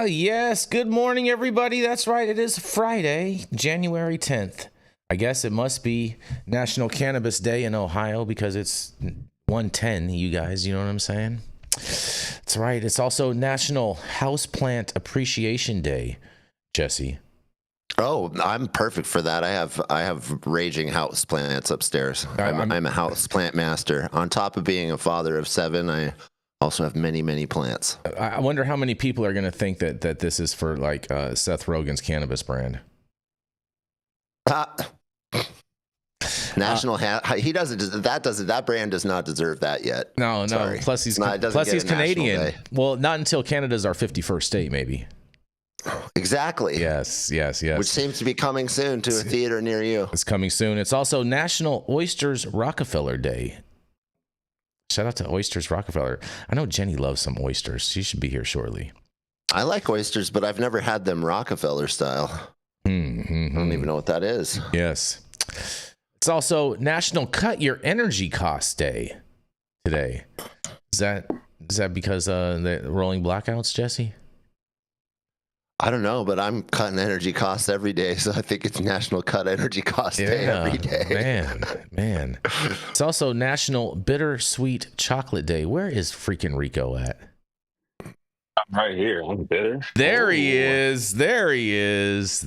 Yes. Good morning, everybody. That's right. It is Friday, January 10th. I guess it must be National Cannabis Day in Ohio because it's 110, you guys. You know what I'm saying? That's right. It's also National Houseplant Appreciation Day, Jesse. Oh, I'm perfect for that. I have raging house plants upstairs. I'm a house plant master. On top of being a father of 7, I also have many plants. I wonder how many people are going to think that this is for like Seth Rogen's cannabis brand. National he doesn't. That brand does not deserve that yet. No. Sorry. Plus he's Canadian. Well, not until Canada's our 51st state, maybe. Exactly. Yes. Which seems to be coming soon to a theater near you. It's coming soon. It's also National Oysters Rockefeller Day. Shout out to Oysters Rockefeller. I know Jenny loves some oysters. She should be here shortly. I like oysters, but I've never had them Rockefeller style. Mm-hmm. I don't even know what that is. Yes. It's also National Cut Your Energy Costs Day today. Is that because the rolling blackouts, Jesse? I don't know, but I'm cutting energy costs every day, so I think it's National Cut Energy Cost Day every day. Man. It's also National Bittersweet Chocolate Day. Where is freaking Rico at? I'm right here. I'm bitter. There he is. There's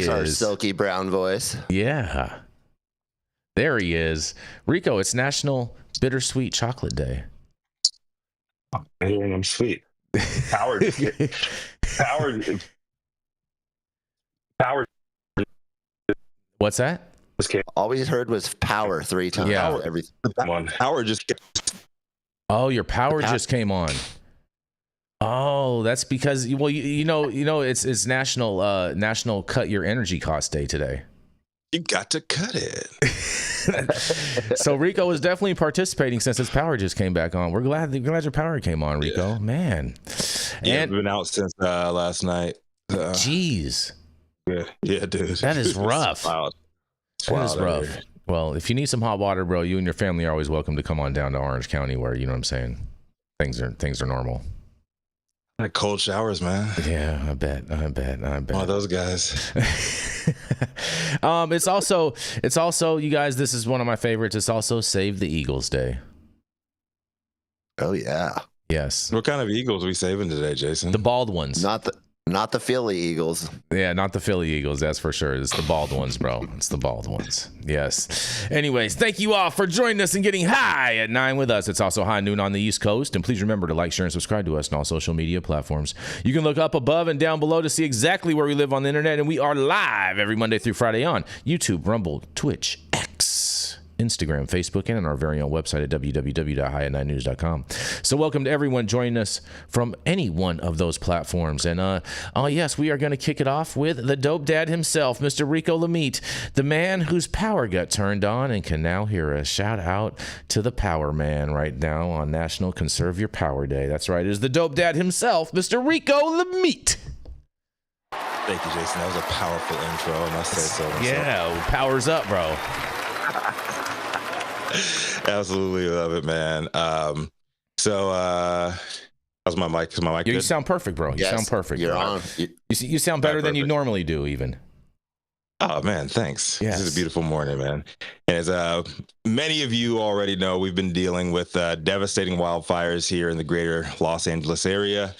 our silky brown voice. Yeah. There he is. Rico, it's National Bittersweet Chocolate Day. I'm sweet. Power. What's that? All we heard was power 3 times. Yeah. Power just. Oh, your power just came on. Oh, that's because you know it's National Cut Your Energy Cost Day today. You got to cut it. So Rico is definitely participating since his power just came back on. We're glad your power came on, Rico. Yeah. Man. Yeah, I've been out since last night. Jeez. Yeah, dude. That is rough. That is rough. Well, if you need some hot water, bro, you and your family are always welcome to come on down to Orange County where, you know what I'm saying, things are normal. Like cold showers, man. Yeah, I bet. One of those guys. It's also, you guys, this is one of my favorites. It's also Save the Eagles Day. Oh yeah. Yes. What kind of eagles are we saving today, Jason? The bald ones. Not the Philly Eagles. Yeah, not the Philly Eagles, that's for sure. It's the bald ones, bro. It's the bald ones. Yes. Anyways, thank you all for joining us and getting high at 9 with us. It's also high noon on the East Coast. And please remember to like, share, and subscribe to us on all social media platforms. You can look up above and down below to see exactly where we live on the internet. And we are live every Monday through Friday on YouTube, Rumble, Twitch, X, Instagram, Facebook, and on our very own website at www.highat9news.com. So welcome to everyone joining us from any one of those platforms. And yes, we are going to kick it off with the dope dad himself, Mr. Rico Lamitte, the man whose power got turned on and can now hear us. Shout out to the power man right now on National Conserve Your Power Day. That's right, it is the dope dad himself, Mr. Rico Lamitte. Thank you, Jason. That was a powerful intro, I must say so myself. Yeah, powers up, bro. Absolutely love it, man. How's my mic? Is my mic good? You sound perfect, bro. You sound perfect. You're bro. on. You sound better than you normally do, even. Oh man, thanks. Yes. This is a beautiful morning, man. As many of you already know, we've been dealing with devastating wildfires here in the greater Los Angeles area.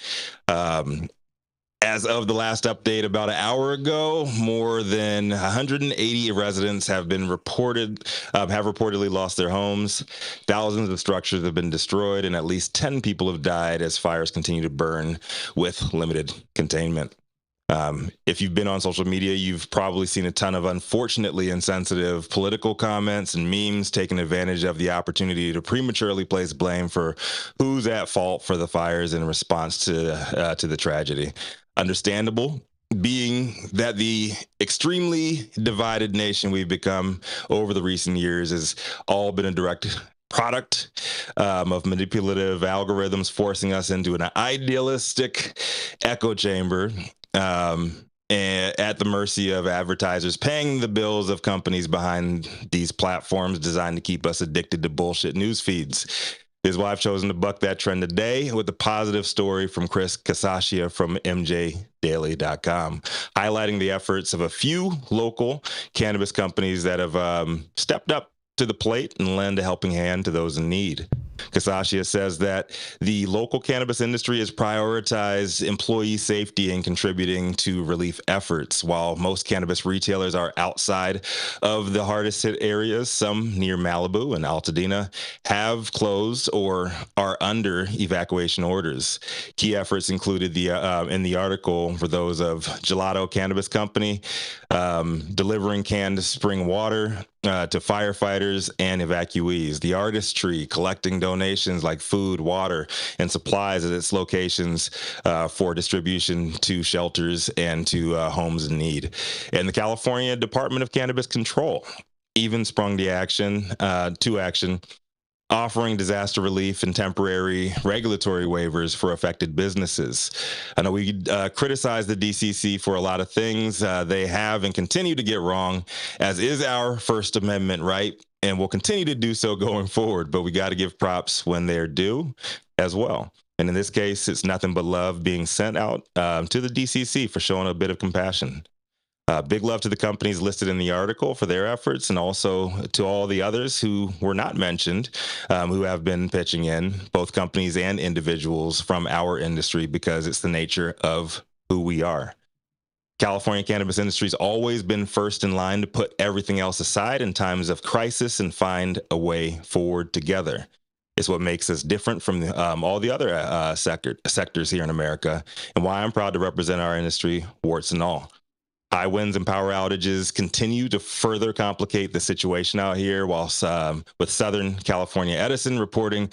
As of the last update about an hour ago, more than 180 residents have reportedly lost their homes. Thousands of structures have been destroyed, and at least 10 people have died as fires continue to burn with limited containment. If you've been on social media, you've probably seen a ton of unfortunately insensitive political comments and memes taking advantage of the opportunity to prematurely place blame for who's at fault for the fires in response to the tragedy. Understandable, being that the extremely divided nation we've become over the recent years has all been a direct product of manipulative algorithms forcing us into an idealistic echo chamber and at the mercy of advertisers paying the bills of companies behind these platforms designed to keep us addicted to bullshit news feeds. His wife chosen to buck that trend today with a positive story from Chris Casaccia from MJDaily.com, highlighting the efforts of a few local cannabis companies that have stepped up to the plate and lend a helping hand to those in need. Casaccia says that the local cannabis industry has prioritized employee safety and contributing to relief efforts. While most cannabis retailers are outside of the hardest hit areas, some near Malibu and Altadena have closed or are under evacuation orders. Key efforts included in the article for those of Gelato Cannabis Company, delivering canned spring water to firefighters and evacuees. The Artistry collecting donations like food, water, and supplies at its locations for distribution to shelters and to homes in need. And the California Department of Cannabis Control even sprung to action, offering disaster relief and temporary regulatory waivers for affected businesses. I know we criticize the DCC for a lot of things they have and continue to get wrong, as is our First Amendment right, and will continue to do so going forward, but we got to give props when they're due as well. And in this case, it's nothing but love being sent out to the DCC for showing a bit of compassion. Big love to the companies listed in the article for their efforts, and also to all the others who were not mentioned, who have been pitching in, both companies and individuals from our industry, because it's the nature of who we are. California cannabis industry's always been first in line to put everything else aside in times of crisis and find a way forward together. It's what makes us different from all the other sectors here in America, and why I'm proud to represent our industry, warts and all. High winds and power outages continue to further complicate the situation out here, whilst with Southern California Edison reporting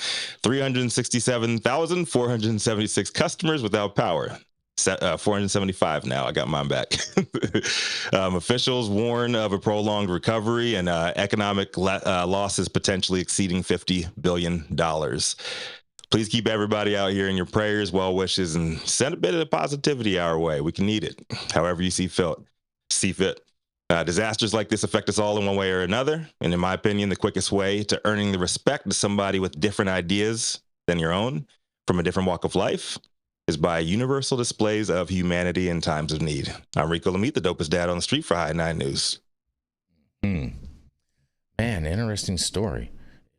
367,476 customers without power. 475 now. I got mine back. Officials warn of a prolonged recovery and economic losses potentially exceeding $50 billion. Please keep everybody out here in your prayers, well wishes, and send a bit of positivity our way. We can need it, however you see fit. Disasters like this affect us all in one way or another. And in my opinion, the quickest way to earning the respect of somebody with different ideas than your own from a different walk of life is by universal displays of humanity in times of need. I'm Rico Lamitte, the dopest dad on the street for High 9 News. Man, interesting story.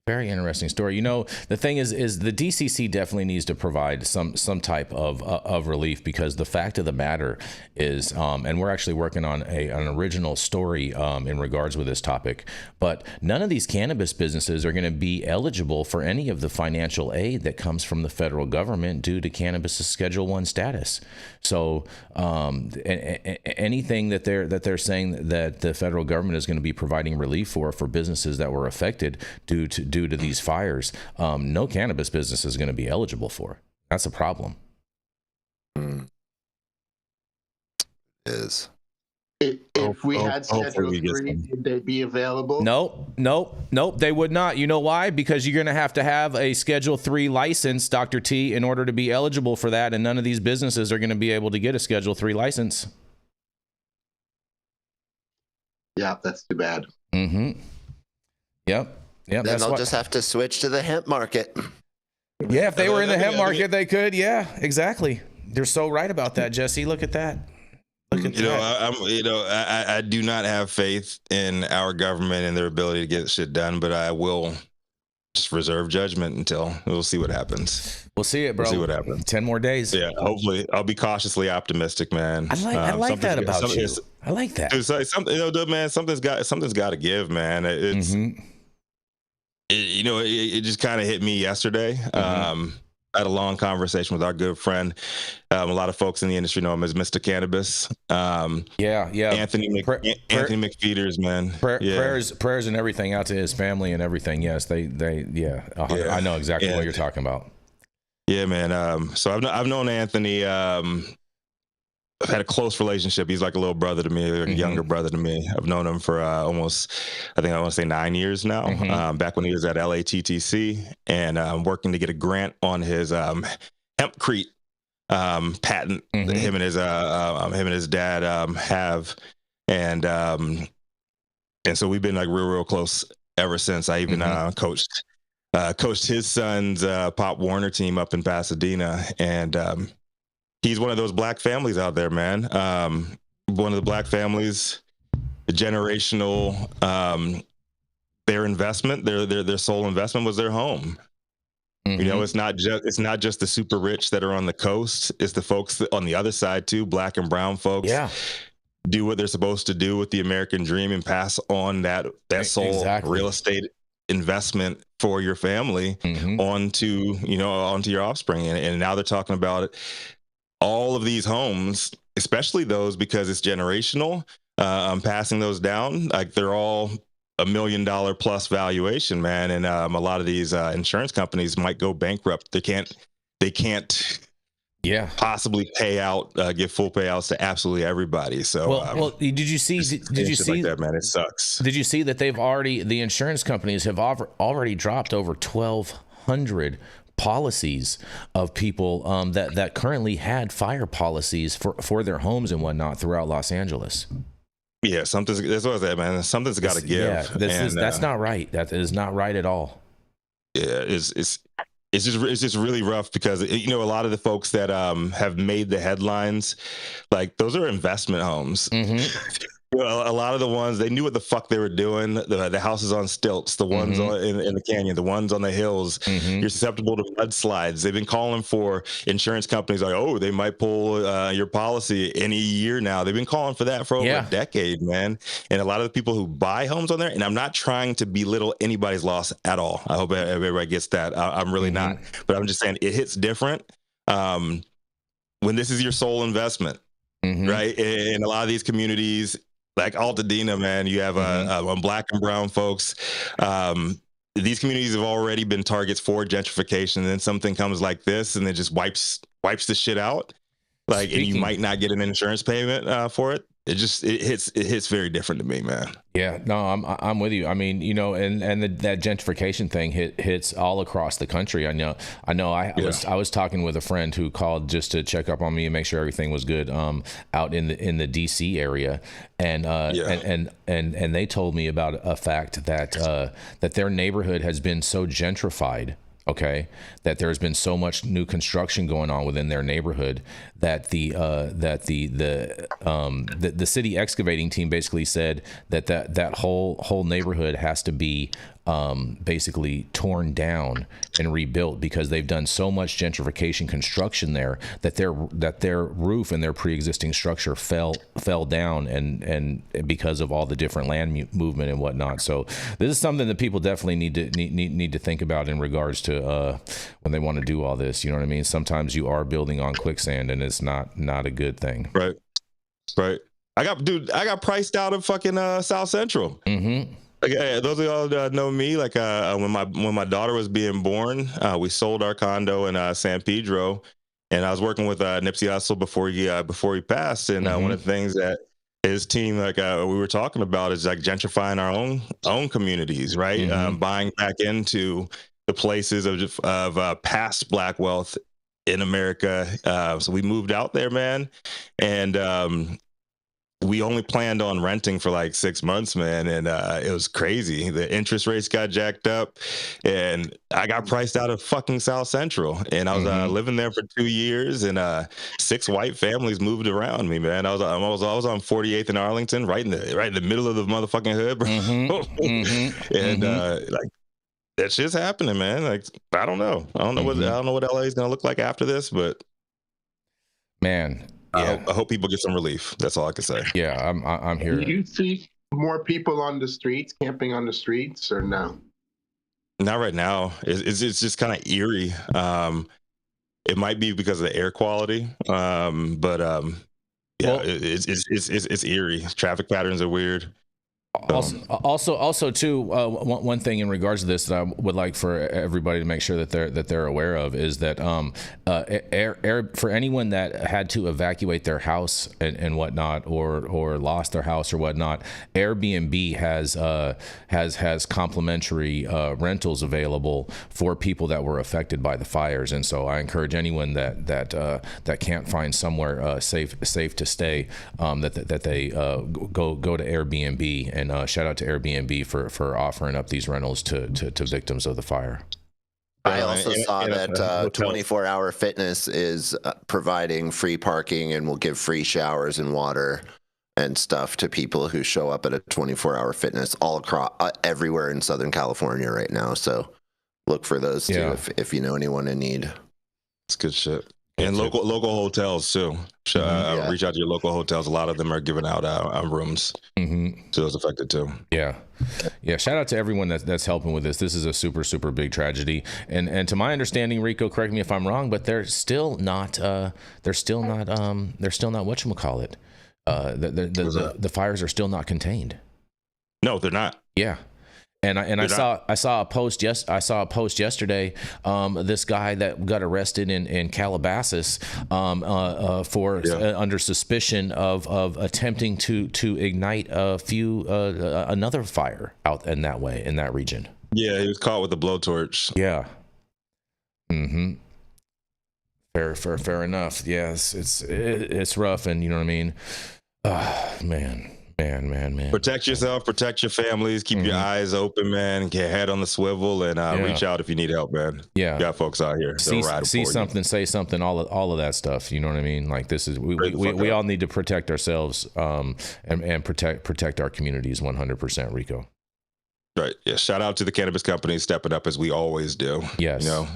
Very interesting story. You know, the thing is the DCC definitely needs to provide some type of relief, because the fact of the matter is, and we're actually working on an original story in regards with this topic, but none of these cannabis businesses are going to be eligible for any of the financial aid that comes from the federal government due to cannabis's Schedule I status. So anything that they're saying that the federal government is going to be providing relief for businesses that were affected due to these fires, no cannabis business is going to be eligible for. That's a problem. Is if we had Schedule 3, would they be available? Nope. They would not. You know why? Because you're going to have a Schedule 3 license, Dr. T, in order to be eligible for that, and none of these businesses are going to be able to get a Schedule 3 license. Yeah, that's too bad. Mm-hmm. Yep. Then they'll just have to switch to the hemp market. Yeah, if they were in the hemp market, they could. Yeah, exactly. They're so right about that, Jesse. Look at that. I do not have faith in our government and their ability to get shit done, but I will just reserve judgment until we'll see what happens. We'll see it, bro. We'll see what happens. 10 more days. Yeah, hopefully. I'll be causely optimistic, man. I like that about you. I like that. It's like something, man. Something's got to give, man. It's. Mm-hmm. It just kind of hit me yesterday. Mm-hmm. I had a long conversation with our good friend. A lot of folks in the industry know him as Mr. Cannabis. Yeah. Anthony McFeeters, man. Prayers and everything out to his family and everything. Yes, I know exactly what you're talking about. Yeah, man. So I've known Anthony. I've had a close relationship. He's like a little brother to me, like a younger brother to me. I've known him for almost, I want to say 9 years now, back when he was at LATTC, and working to get a grant on his hempcrete patent that him and his dad have. And so we've been like real close ever since. I even coached coached his son's Pop Warner team up in Pasadena, and he's one of those black families out there, man. One of the black families, the generational, their investment, their sole investment was their home. Mm-hmm. You know, it's not just the super rich that are on the coast. It's the folks on the other side too, black and brown folks. Yeah. Do what they're supposed to do with the American dream and pass on that sole real estate investment for your family onto your offspring. And now they're talking about it. All of these homes, especially those because it's generational, passing those down, like they're all $1 million plus valuation, man. And a lot of these insurance companies might go bankrupt. They can't possibly pay out, give full payouts to absolutely everybody. So, well, did you see like that, man? It sucks. Did you see that the insurance companies have already dropped over 1,200 policies of people that currently had fire policies for their homes and whatnot throughout Los Angeles? Yeah, that's what I said, man. Something's got to give. Yeah, that's not right. That is not right at all. Yeah, it's just really rough because a lot of the folks that have made the headlines, like those are investment homes. Mm-hmm. A lot of the ones, they knew what the fuck they were doing. The houses on stilts, the ones in the canyon, the ones on the hills. Mm-hmm. You're susceptible to mudslides. They've been calling for insurance companies like, oh, they might pull your policy any year now. They've been calling for that for over a decade, man. And a lot of the people who buy homes on there, and I'm not trying to belittle anybody's loss at all. I hope everybody gets that. I'm really not. But I'm just saying it hits different when this is your sole investment, right? In a lot of these communities, like Altadena, man, you have black and brown folks. These communities have already been targets for gentrification, and then something comes like this, and it just wipes the shit out. And you might not get an insurance payment for it. It hits very different to me, man. Yeah, no, I'm with you. I mean, that gentrification thing hits all across the country. I know. I was talking with a friend who called just to check up on me and make sure everything was good out in the DC area, and they told me about a fact that their neighborhood has been so gentrified. Okay, that there's been so much new construction going on within their neighborhood that the city excavating team basically said that whole neighborhood has to be basically torn down and rebuilt because they've done so much gentrification construction there that their roof and their pre-existing structure fell down and because of all the different land movement and whatnot. So this is something that people definitely need to think about in regards to when they want to do all this. You know what I mean? Sometimes you are building on quicksand and it's not a good thing. Right. I got priced out of fucking South Central. Mm-hmm. Like, those of y'all that know me, like when my daughter was being born, we sold our condo in San Pedro, and I was working with Nipsey Hussle before he passed, and one of the things that his team we were talking about is like gentrifying our own communities, right? Buying back into the places of past Black wealth in America. So we moved out there, man, and we only planned on renting for like 6 months, man. And it was crazy. The interest rates got jacked up and I got priced out of fucking South Central. And I was living there for 2 years and 6 white families moved around me, man. I was on 48th and Arlington, right in the middle of the motherfucking hood, bro. And like that shit's happening, man. Like, I don't know what LA is going to look like after this, but man, yeah. I hope people get some relief. That's all I can say. Yeah, I'm here. Do you see more people on the streets, camping on the streets, or no? Not right now. It's just kind of eerie. It might be because of the air quality, but it's eerie. Traffic patterns are weird. Also, too, one thing in regards to this that I would like for everybody to make sure that they're aware of is that air for anyone that had to evacuate their house and whatnot or lost their house or whatnot, Airbnb has complimentary rentals available for people that were affected by the fires, and so I encourage anyone that can't find somewhere safe to stay that they go to Airbnb. And shout out to Airbnb for offering up these rentals to victims of the fire. I also saw that hotel. 24-hour fitness is providing free parking and will give free showers and water and stuff to people who show up at a 24-hour fitness all across everywhere in Southern California right now. So look for those too if you know anyone in need. It's good shit. And local hotels too. Reach out to your local hotels. A lot of them are giving out rooms to those affected too. Yeah. Shout out to everyone that's helping with this. This is a super, super big tragedy. And to my understanding, Rico, correct me if I'm wrong, but they're still not whatchamacallit. The fires are still not contained. No, they're not. Yeah. And I saw a post yesterday. This guy that got arrested in Calabasas under suspicion of attempting to ignite another fire out in that region. Yeah, he was caught with a blowtorch. Yeah. Mm-hmm. Fair enough. Yes, it's rough, and you know what I mean. Man. Protect yourself, protect your families, keep your eyes open, man. Get head on the swivel, and reach out if you need help, man. Yeah, you got folks out here. See something, say something. All of that stuff. You know what I mean? Like this is we all need to protect ourselves, and protect our communities 100%. Rico. Right. Yeah. Shout out to the cannabis companies stepping up as we always do. Yes. You know,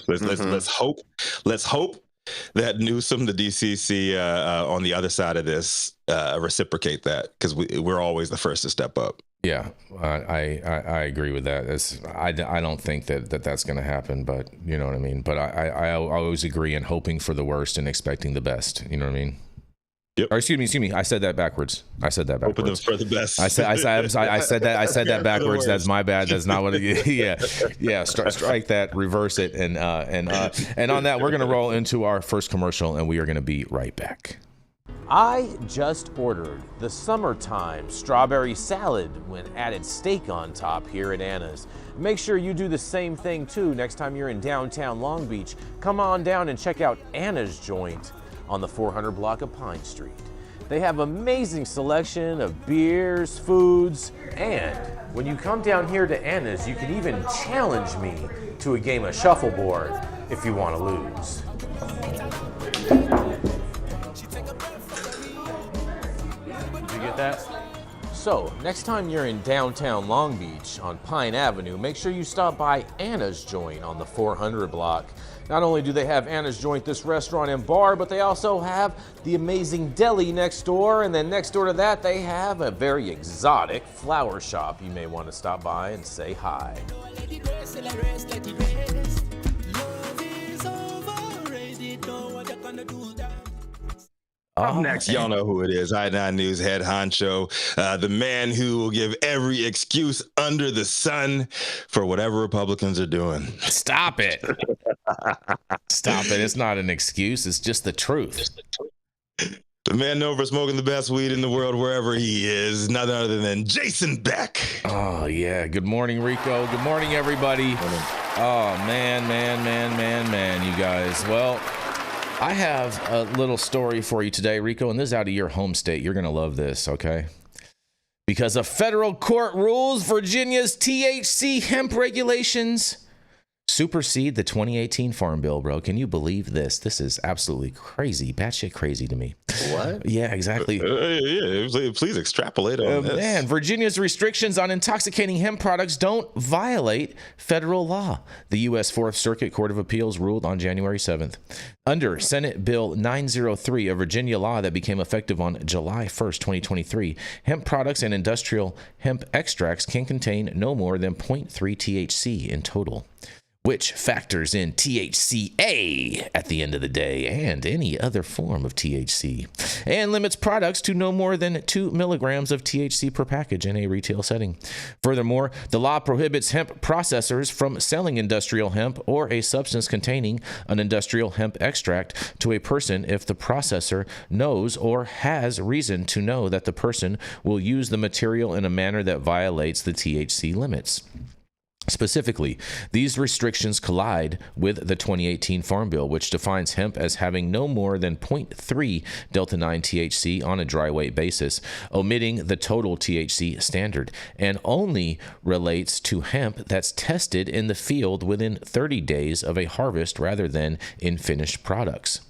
let's hope that Newsom, the DCC, on the other side of this, reciprocate that, because we're always the first to step up. Yeah, I agree with that. I don't think that's going to happen, but you know what I mean. But I always agree in hoping for the worst and expecting the best. You know what I mean. Yep. Or excuse me. I said that backwards. Hoping for the best. I said that backwards. That's my bad. That's not what it is. Yeah. Strike that, reverse it, and on that, we're gonna roll into our first commercial, and we are gonna be right back. I just ordered the summertime strawberry salad when added steak on top here at Anna's. Make sure you do the same thing too next time you're in downtown Long Beach. Come on down and check out Anna's joint on the 400 block of Pine Street. They have amazing selection of beers, foods, and when you come down here to Anna's, you can even challenge me to a game of shuffleboard if you want to lose. Did you get that? So, next time you're in downtown Long Beach on Pine Avenue, make sure you stop by Anna's Joint on the 400 block. Not only do they have Anna's Joint, this restaurant and bar, but they also have the amazing deli next door, and then next door to that, they have a very exotic flower shop. You may want to stop by and say hi. Up next, y'all know who it is. I9 News head honcho, the man who will give every excuse under the sun for whatever Republicans are doing. Stop it. Stop it. It's not an excuse. It's just the truth. The man known for smoking the best weed in the world wherever he is, none other than Jason Beck. Oh, yeah. Good morning, Rico. Good morning, everybody. Oh, man, you guys. Well, I have a little story for you today, Rico, and this is out of your home state. You're going to love this, okay? Because a federal court rules Virginia's THC hemp regulations supersede the 2018 Farm Bill, bro. Can you believe this? This is absolutely crazy, batshit crazy to me. What? Yeah, exactly. Please extrapolate on this. Man, Virginia's restrictions on intoxicating hemp products don't violate federal law. The U.S. Fourth Circuit Court of Appeals ruled on January 7th. Under Senate Bill 903, a Virginia law that became effective on July 1st, 2023, hemp products and industrial hemp extracts can contain no more than 0.3 THC in total, which factors in THCA at the end of the day and any other form of THC, and limits products to no more than 2 milligrams of THC per package in a retail setting. Furthermore, the law prohibits hemp processors from selling industrial hemp or a substance containing an industrial hemp extract to a person if the processor knows or has reason to know that the person will use the material in a manner that violates the THC limits. Specifically, these restrictions collide with the 2018 Farm Bill, which defines hemp as having no more than 0.3 Delta-9 THC on a dry weight basis, omitting the total THC standard, and only relates to hemp that's tested in the field within 30 days of a harvest rather than in finished products.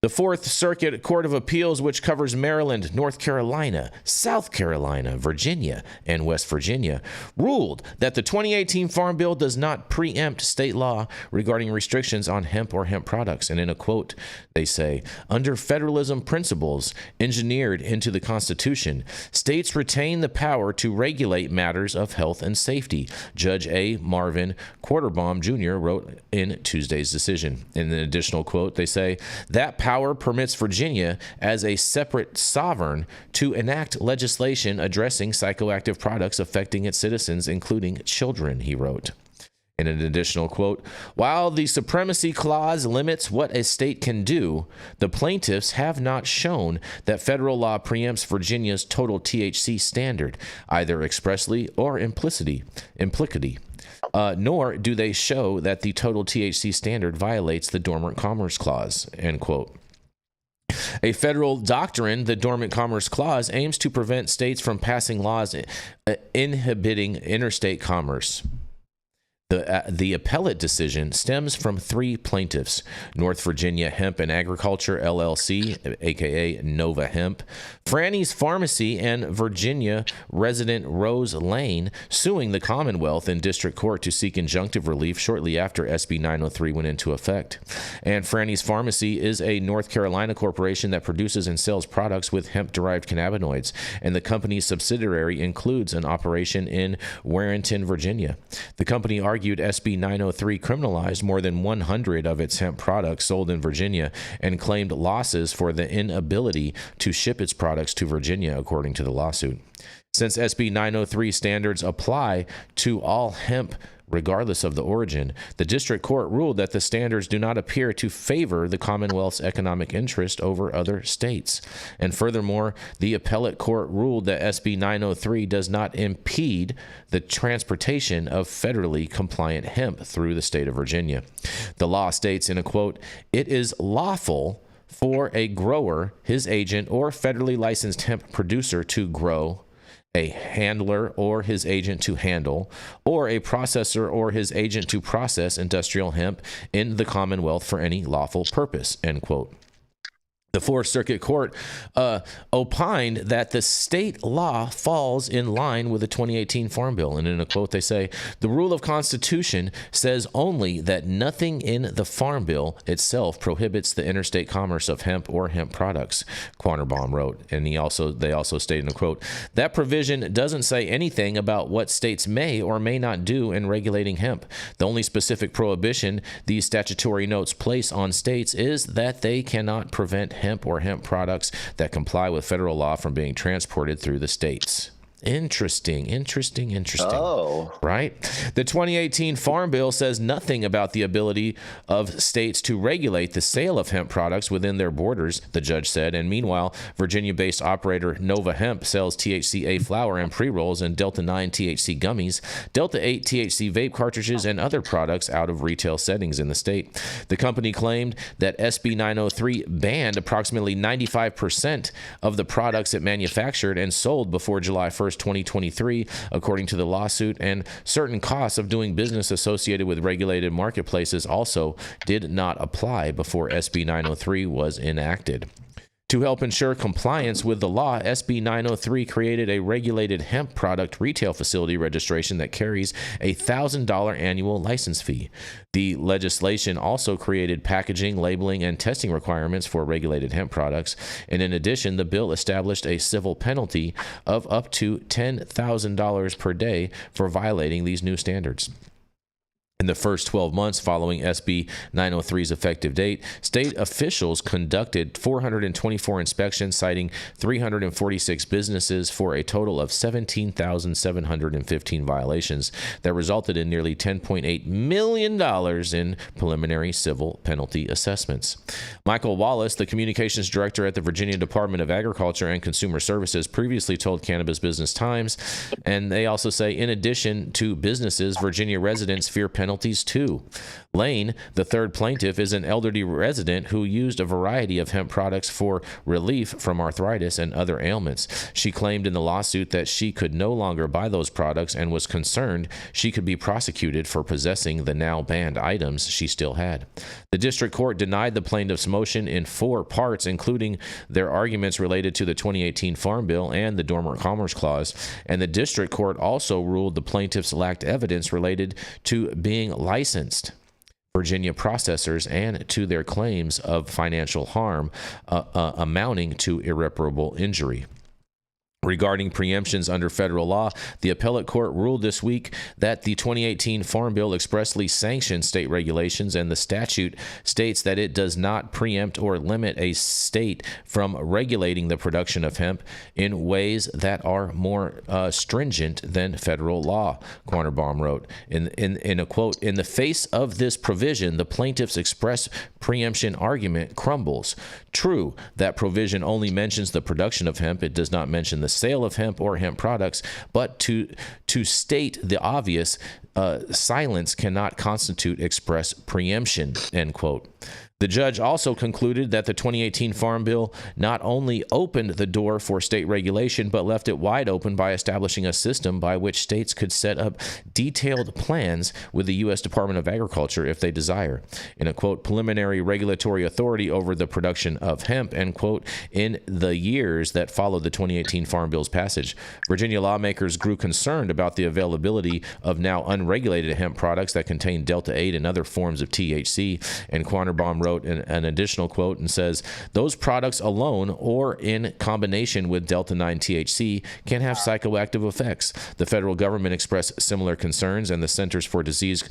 The Fourth Circuit Court of Appeals, which covers Maryland, North Carolina, South Carolina, Virginia, and West Virginia, ruled that the 2018 Farm Bill does not preempt state law regarding restrictions on hemp or hemp products. And in a quote, they say, under federalism principles engineered into the Constitution, states retain the power to regulate matters of health and safety, Judge A. Marvin Quarterbaum Jr. wrote in Tuesday's decision. In an additional quote, they say, that power permits Virginia as a separate sovereign to enact legislation addressing psychoactive products affecting its citizens, including children, he wrote. In an additional quote, while the Supremacy Clause limits what a state can do, the plaintiffs have not shown that federal law preempts Virginia's total THC standard, either expressly or implicitly. Nor do they show that the total THC standard violates the Dormant Commerce Clause, end quote. A federal doctrine, the Dormant Commerce Clause, aims to prevent states from passing laws inhibiting interstate commerce. The appellate decision stems from three plaintiffs: North Virginia Hemp and Agriculture, LLC, aka Nova Hemp, Franny's Pharmacy, and Virginia resident Rose Lane, suing the Commonwealth in district court to seek injunctive relief shortly after SB 903 went into effect. And Franny's Pharmacy is a North Carolina corporation that produces and sells products with hemp-derived cannabinoids, and the company's subsidiary includes an operation in Warrenton, Virginia. The company argued SB 903 criminalized more than 100 of its hemp products sold in Virginia and claimed losses for the inability to ship its products to Virginia, according to the lawsuit. Since SB 903 standards apply to all hemp regardless of the origin, the district court ruled that the standards do not appear to favor the Commonwealth's economic interest over other states. And furthermore, the appellate court ruled that SB 903 does not impede the transportation of federally compliant hemp through the state of Virginia. The law states in a quote, "It is lawful for a grower, his agent, or federally licensed hemp producer to grow, a handler or his agent to handle, or a processor or his agent to process industrial hemp in the Commonwealth for any lawful purpose," end quote. The Fourth Circuit Court opined that the state law falls in line with the 2018 Farm Bill. And in a quote, they say, the rule of Constitution says only that nothing in the Farm Bill itself prohibits the interstate commerce of hemp or hemp products, Quarterbaum wrote. And they also stated in a quote, that provision doesn't say anything about what states may or may not do in regulating hemp. The only specific prohibition these statutory notes place on states is that they cannot prevent hemp or hemp products that comply with federal law from being transported through the states. Interesting. Oh. Right? The 2018 Farm Bill says nothing about the ability of states to regulate the sale of hemp products within their borders, the judge said. And meanwhile, Virginia-based operator Nova Hemp sells THC-A flower and pre-rolls and Delta-9 THC gummies, Delta-8 THC vape cartridges, and other products out of retail settings in the state. The company claimed that SB 903 banned approximately 95% of the products it manufactured and sold before July 1st, 2023, according to the lawsuit, and certain costs of doing business associated with regulated marketplaces also did not apply before SB 903 was enacted. To help ensure compliance with the law, SB 903 created a regulated hemp product retail facility registration that carries a $1,000 annual license fee. The legislation also created packaging, labeling, and testing requirements for regulated hemp products. And in addition, the bill established a civil penalty of up to $10,000 per day for violating these new standards. In the first 12 months following SB 903's effective date, state officials conducted 424 inspections, citing 346 businesses for a total of 17,715 violations that resulted in nearly $10.8 million in preliminary civil penalty assessments. Michael Wallace, the communications director at the Virginia Department of Agriculture and Consumer Services, previously told Cannabis Business Times, and they also say, in addition to businesses, Virginia residents fear penalties too. Lane, the third plaintiff, is an elderly resident who used a variety of hemp products for relief from arthritis and other ailments. She claimed in the lawsuit that she could no longer buy those products and was concerned she could be prosecuted for possessing the now banned items she still had. The district court denied the plaintiff's motion in 4 parts, including their arguments related to the 2018 Farm Bill and the Dormant Commerce Clause, and the district court also ruled the plaintiffs lacked evidence related to being licensed Virginia processors and to their claims of financial harm amounting to irreparable injury. Regarding preemptions under federal law, the appellate court ruled this week that the 2018 Farm Bill expressly sanctions state regulations, and the statute states that it does not preempt or limit a state from regulating the production of hemp in ways that are more stringent than federal law, Quaterbaum wrote. In a quote, "In the face of this provision, the plaintiff's express preemption argument crumbles. True, that provision only mentions the production of hemp. It does not mention the sale of hemp or hemp products, but to state the obvious, silence cannot constitute express preemption," end quote. The judge also concluded that the 2018 Farm Bill not only opened the door for state regulation, but left it wide open by establishing a system by which states could set up detailed plans with the U.S. Department of Agriculture if they desire. In a, quote, "preliminary regulatory authority over the production of hemp," end quote, in the years that followed the 2018 Farm Bill's passage, Virginia lawmakers grew concerned about the availability of now unregulated hemp products that contain Delta-8 and other forms of THC, and Quaterbaum wrote an additional quote and says, "Those products alone or in combination with Delta-9 THC can have psychoactive effects. The federal government expressed similar concerns, and the Centers for Disease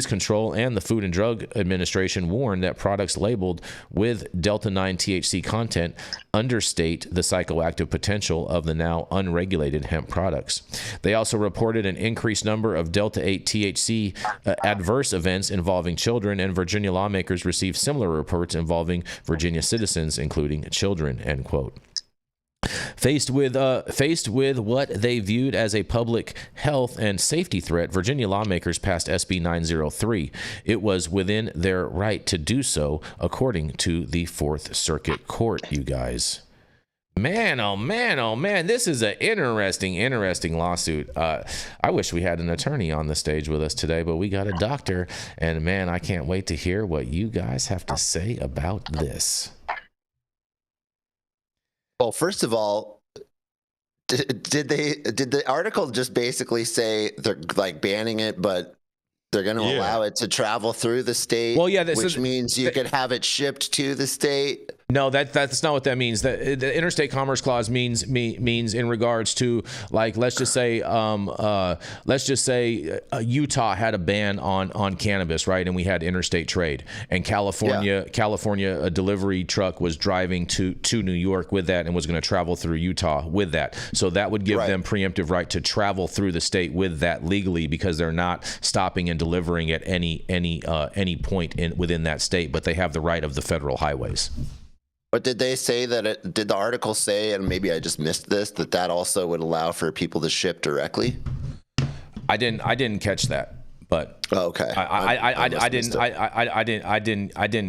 Control and the Food and Drug Administration warned that products labeled with Delta-9 THC content understate the psychoactive potential of the now unregulated hemp products." They also reported an increased number of Delta-8 THC adverse events involving children, and Virginia lawmakers received similar reports involving Virginia citizens, including children, end quote. Faced with what they viewed as a public health and safety threat, Virginia lawmakers passed SB 903. It was within their right to do so, according to the Fourth Circuit Court, you guys. Man, oh man, oh man, this is an interesting lawsuit. I wish we had an attorney on the stage with us today, but we got a doctor, and man, I can't wait to hear what you guys have to say about this. Well, first of all, did the article just basically say they're like banning it, but they're going to allow it to travel through the state? Well, yeah, which means you could have it shipped to the state. No, that's not what that means. The Interstate Commerce Clause means in regards to, like, let's just say Utah had a ban on cannabis, right? And we had interstate trade, and California a delivery truck was driving to New York with that and was going to travel through Utah with that. So that would give them preemptive right to travel through the state with that legally, because they're not stopping and delivering at any point within that state, but they have the right of the federal highways. But did they say that did the article say, and maybe I just missed this, that also would allow for people to ship directly? I didn't catch that, but okay. I didn't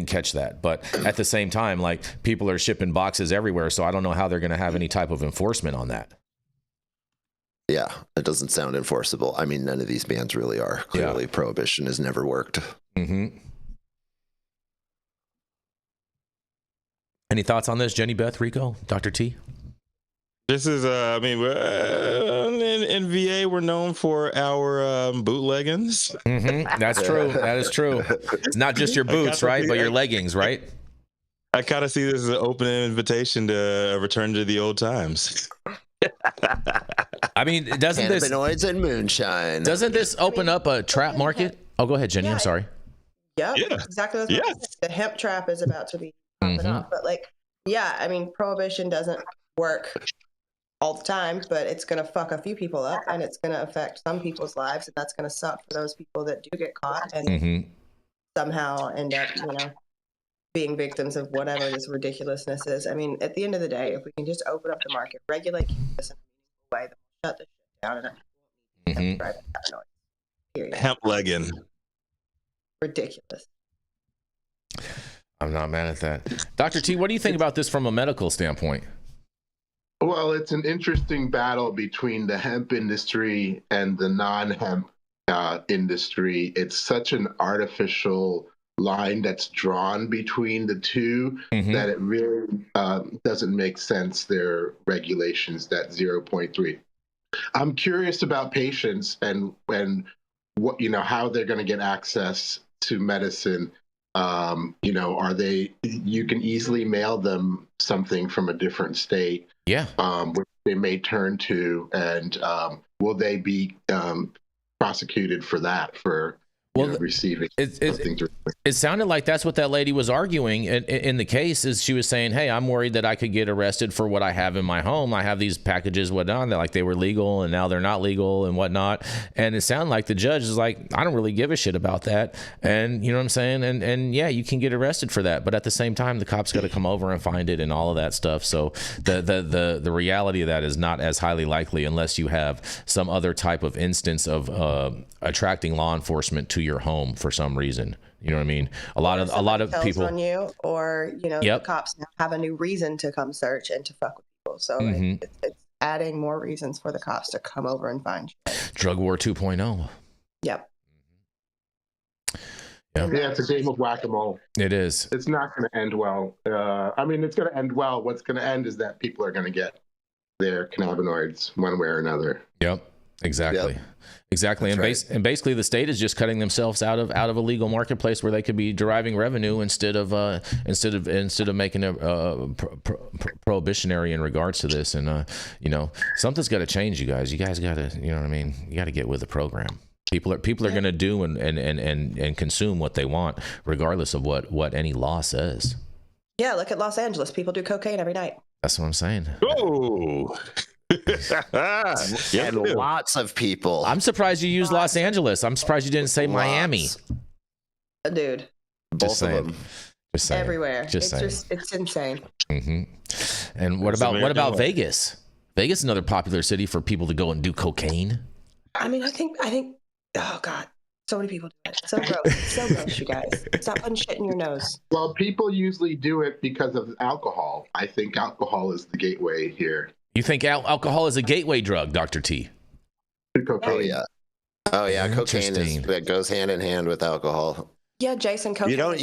catch that. But at the same time, like, people are shipping boxes everywhere, so I don't know how they're going to have any type of enforcement on that. Yeah, it doesn't sound enforceable. I mean, none of these bans really are. Clearly, prohibition has never worked. Mm-hmm. Any thoughts on this, Jenny, Beth, Rico, Dr. T? This is, in VA, we're known for our bootleggings. Mm-hmm. That's true. That is true. It's not just your boots, right? But your leggings, right? I kind of see this as an open invitation to return to the old times. I mean, doesn't cannabinoids and moonshine? Doesn't this open up a trap market? Oh, go ahead, Jenny. I'm sorry. Yep, yeah, exactly. What I was saying. The hemp trap is about to be popping off, but like, yeah, I mean, prohibition doesn't work all the time, but it's going to fuck a few people up, and it's going to affect some people's lives, and that's going to suck for those people that do get caught and somehow end up, being victims of whatever this ridiculousness is. I mean, at the end of the day, if we can just open up the market, regulate this in a way, then we'll shut this shit down and period. Hemp legging. Ridiculous. I'm not mad at that. Dr. T, what do you think about this from a medical standpoint? Well, it's an interesting battle between the hemp industry and the non-hemp industry. It's such an artificial line that's drawn between the two that it really doesn't make sense. Their regulations, that 0.3. I'm curious about patients and what, how they're going to get access to medicine. Are they, you can easily mail them something from a different state, which they may turn to, and will they be prosecuted for that, for receiving something? It sounded like that's what that lady was arguing in the case. Is she was saying, hey, I'm worried that I could get arrested for what I have in my home. I have these packages, whatnot, that like they were legal and now they're not legal and whatnot. And it sounded like the judge is like, I don't really give a shit about that. And you know what I'm saying? And yeah, you can get arrested for that. But at the same time, the cops got to come over and find it and all of that stuff. So the reality of that is not as highly likely unless you have some other type of instance of attracting law enforcement to your home for some reason. You know what I mean? A lot of people on you, or the cops now have a new reason to come search and to fuck with people. So it's adding more reasons for the cops to come over and find you. Drug war 2.0. Yep. Yeah, it's a game of whack-a-mole. It is. It's not going to end well. It's going to end well. What's going to end is that people are going to get their cannabinoids one way or another. Yep. Exactly. Yep. Exactly. And basically the state is just cutting themselves out of a legal marketplace where they could be deriving revenue instead of making a prohibitionary in regards to this. And something's got to change, you guys. You guys got to, you know what I mean? You got to get with the program. People are going to do and consume what they want, regardless of what any law says. Yeah, look at Los Angeles. People do cocaine every night. That's what I'm saying. Oh. And lots of people. I'm surprised you used Los Angeles. I'm surprised you didn't say Miami. Dude. Both of them. Just saying. Everywhere. It's insane. And what about Vegas? Vegas is another popular city for people to go and do cocaine. I mean, I think. Oh God, so many people do it. So gross, you guys. Stop putting shit in your nose. Well, people usually do it because of alcohol. I think alcohol is the gateway here. You think alcohol is a gateway drug, Dr. T? Cocaine. Oh yeah. Cocaine goes hand in hand with alcohol. Yeah, Jason. Cocaine.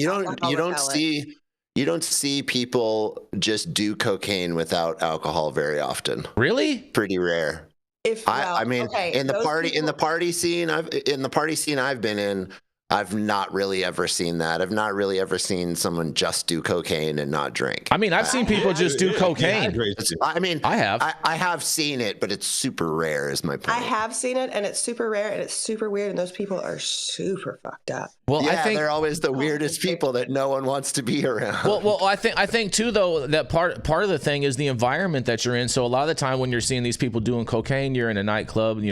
You don't see people just do cocaine without alcohol very often. Really? Pretty rare. In the party scene I've been in, I've not really ever seen that. I've not really ever seen someone just do cocaine and not drink. I mean, I've seen people just do cocaine. I have seen it, but it's super rare is my point. I have seen it, and it's super rare, and it's super weird, and those people are super fucked up. Well, I think they're always the weirdest people that no one wants to be around. Well, I think too, though, that part of the thing is the environment that you're in. So a lot of the time when you're seeing these people doing cocaine, you're in a nightclub,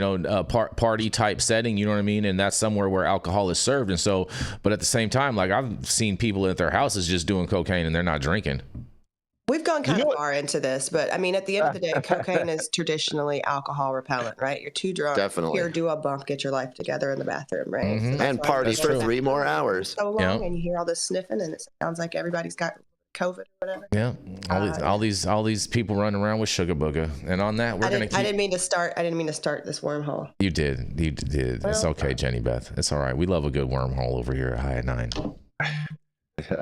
party type setting, you know what I mean? And that's somewhere where alcohol is served. And so, but at the same time, like I've seen people at their houses just doing cocaine and they're not drinking. We've gone kind of far into this, but I mean, at the end of the day, cocaine is traditionally alcohol repellent, right? You're too drunk. Definitely. Here, do a bump, get your life together in the bathroom, right? So and party for 3 more hours. So long, and you hear all this sniffing, and it sounds like everybody's got COVID or whatever. Yeah, all these people running around with sugar booger, and on that I didn't mean to start this wormhole. You did. Well, it's okay, Jenny Beth. It's all right. We love a good wormhole over here at High at 9.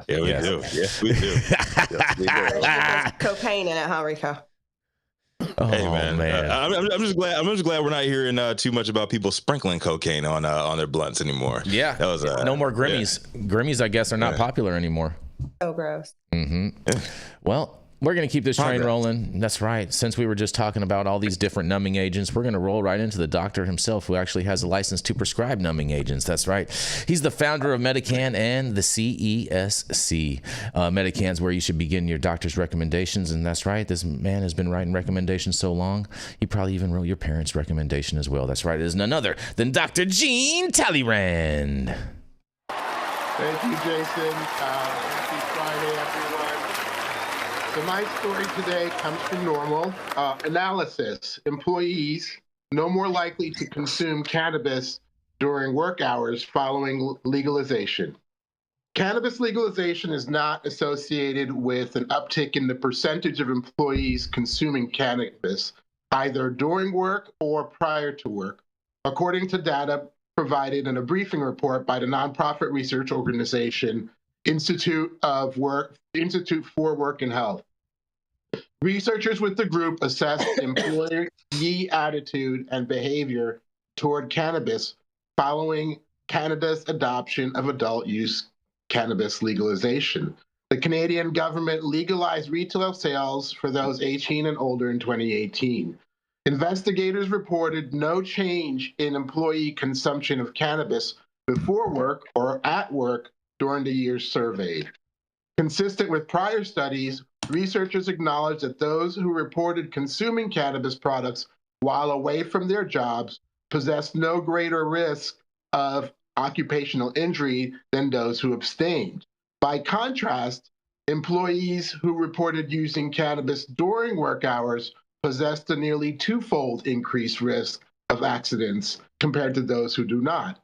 Yeah, we do. Yes, we do. Yes, we do. Cocaine in it, huh, Rico? Oh, hey man, I'm just glad we're not hearing too much about people sprinkling cocaine on their blunts anymore. Yeah, that was no more Grimmies. Yeah. Grimmies, I guess, are not popular anymore. So gross. Well, We're going to keep this train Progress. rolling. That's right. Since we were just talking about all these different numbing agents, we're going to roll right into the doctor himself, who actually has a license to prescribe numbing agents. That's right. He's the founder of Medican and the CESC. Medican's where you should begin your doctor's recommendations. And that's right. This man has been writing recommendations so long, he probably even wrote your parents' recommendation as well. That's right. It is none other than Dr. Gene Tallyrand. Thank you, Jason. Happy Friday, everyone. So my story today comes from normal analysis. Employees no more likely to consume cannabis during work hours following legalization. Cannabis legalization is not associated with an uptick in the percentage of employees consuming cannabis, either during work or prior to work, according to data provided in a briefing report by the nonprofit research organization Institute for Work and Health. Researchers with the group assessed employee attitude and behavior toward cannabis following Canada's adoption of adult use cannabis legalization. The Canadian government legalized retail sales for those 18 and older in 2018. Investigators reported no change in employee consumption of cannabis before work or at work during the years surveyed. Consistent with prior studies, researchers acknowledged that those who reported consuming cannabis products while away from their jobs possessed no greater risk of occupational injury than those who abstained. By contrast, employees who reported using cannabis during work hours possessed a nearly twofold increased risk of accidents compared to those who do not.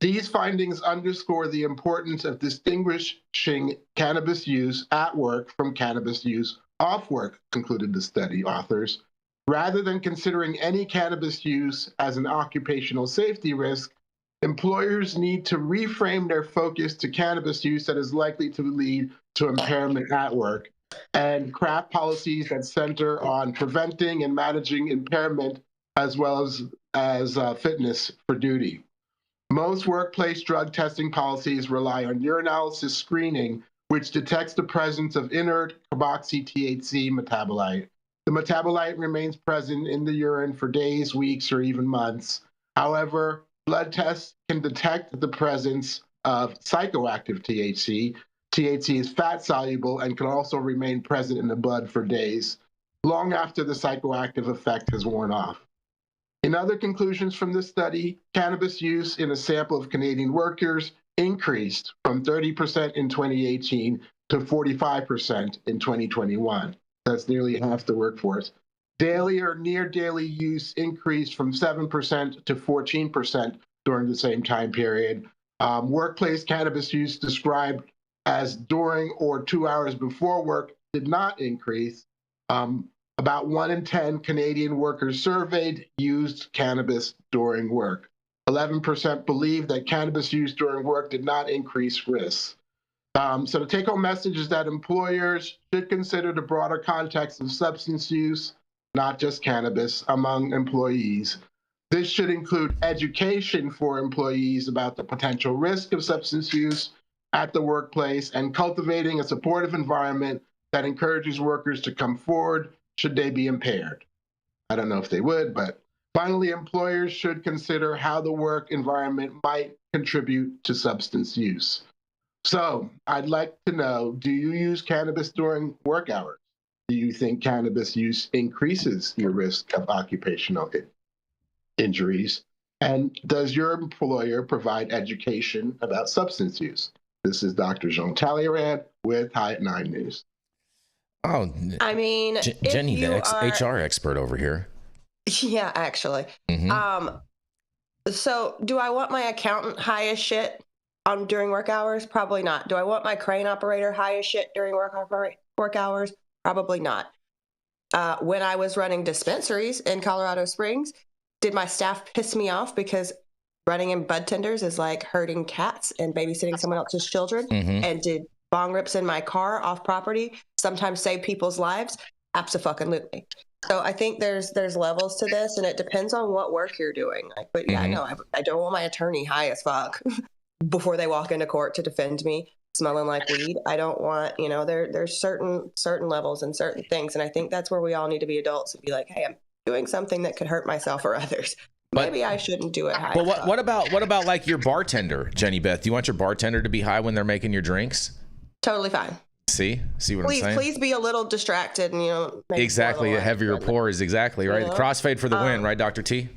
These findings underscore the importance of distinguishing cannabis use at work from cannabis use off work, concluded the study authors. Rather than considering any cannabis use as an occupational safety risk, employers need to reframe their focus to cannabis use that is likely to lead to impairment at work, and craft policies that center on preventing and managing impairment as well as fitness for duty. Most workplace drug testing policies rely on urinalysis screening, which detects the presence of inert carboxy-THC metabolite. The metabolite remains present in the urine for days, weeks, or even months. However, blood tests can detect the presence of psychoactive THC. THC is fat-soluble and can also remain present in the blood for days, long after the psychoactive effect has worn off. In other conclusions from this study, cannabis use in a sample of Canadian workers increased from 30% in 2018 to 45% in 2021. That's nearly half the workforce. Daily or near daily use increased from 7% to 14% during the same time period. Workplace cannabis use described as during or 2 hours before work did not increase. About 1 in 10 Canadian workers surveyed used cannabis during work. 11% believe that cannabis use during work did not increase risks. So the take-home message is that employers should consider the broader context of substance use, not just cannabis, among employees. This should include education for employees about the potential risk of substance use at the workplace and cultivating a supportive environment that encourages workers to come forward should they be impaired. I don't know if they would, but finally, employers should consider how the work environment might contribute to substance use. So I'd like to know, do you use cannabis during work hours? Do you think cannabis use increases your risk of occupational injuries? And does your employer provide education about substance use? This is Dr. Jean Tallyrand with High at 9 News. Oh, I mean, Jenny, the HR expert over here. Yeah, actually. Mm-hmm. So do I want my accountant high as shit during work hours? Probably not. Do I want my crane operator high as shit during work hours? Probably not. When I was running dispensaries in Colorado Springs, did my staff piss me off because running in bud tenders is like herding cats and babysitting someone else's children? Mm-hmm. And did bong rips in my car off property sometimes save people's lives? Abso-fucking-lutely. So I think there's levels to this, and it depends on what work you're doing. But yeah, no, I don't want my attorney high as fuck before they walk into court to defend me. smelling like weed. I don't want, there's certain levels and certain things. And I think that's where we all need to be adults and be like, hey, I'm doing something that could hurt myself or others. Maybe I shouldn't do it high. Well, what about like your bartender, Jenny Beth? Do you want your bartender to be high when they're making your drinks? Totally fine. See what I'm saying? Please be a little distracted and make exactly. A heavier pour is exactly right. Crossfade for the win, right, Dr. T?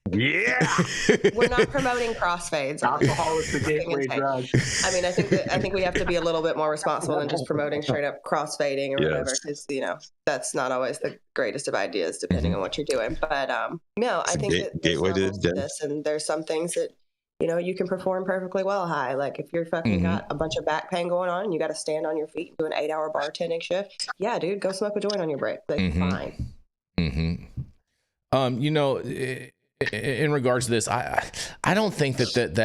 Yeah. We're not promoting crossfades. Alcohol is the gateway drug. I mean, I think we have to be a little bit more responsible than just promoting straight up crossfading or whatever, because that's not always the greatest of ideas depending on what you're doing. But no, I think that gateway to this, and there's some things that you can perform perfectly well high. Like if you're fucking got a bunch of back pain going on and you got to stand on your feet and do an 8-hour bartending shift, yeah, dude, go smoke a joint on your break. Like fine. In regards to this, I don't think that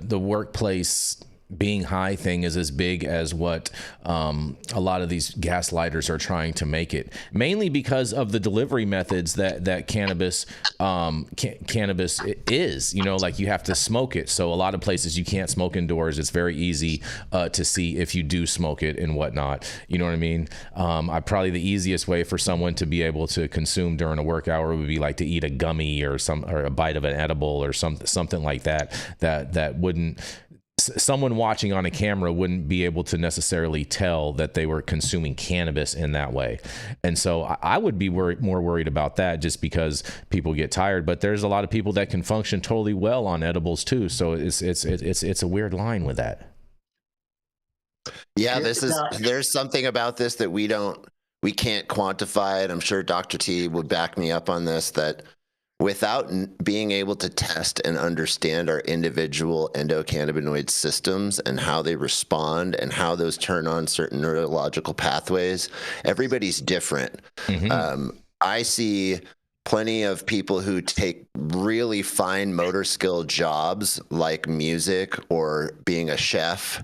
the workplace being high thing is as big as what a lot of these gaslighters are trying to make it, mainly because of the delivery methods that cannabis is, like you have to smoke it. So a lot of places you can't smoke indoors. It's very easy to see if you do smoke it and whatnot. You know what I mean? Probably the easiest way for someone to be able to consume during a work hour would be like to eat a gummy or a bite of an edible or something like that wouldn't. Someone watching on a camera wouldn't be able to necessarily tell that they were consuming cannabis in that way. And so I would be more worried about that, just because people get tired, but there's a lot of people that can function totally well on edibles too. So it's a weird line with that. Yeah, there's something about this that we can't quantify it. I'm sure Dr. T would back me up on this, that without being able to test and understand our individual endocannabinoid systems and how they respond and how those turn on certain neurological pathways, everybody's different. I see plenty of people who take really fine motor skill jobs like music or being a chef,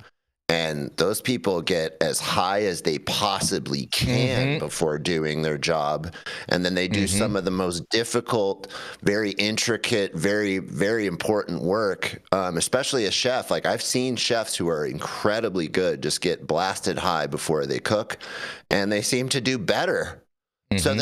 and those people get as high as they possibly can before doing their job. And then they do some of the most difficult, very intricate, very, very important work, especially a chef. Like I've seen chefs who are incredibly good just get blasted high before they cook, and they seem to do better. So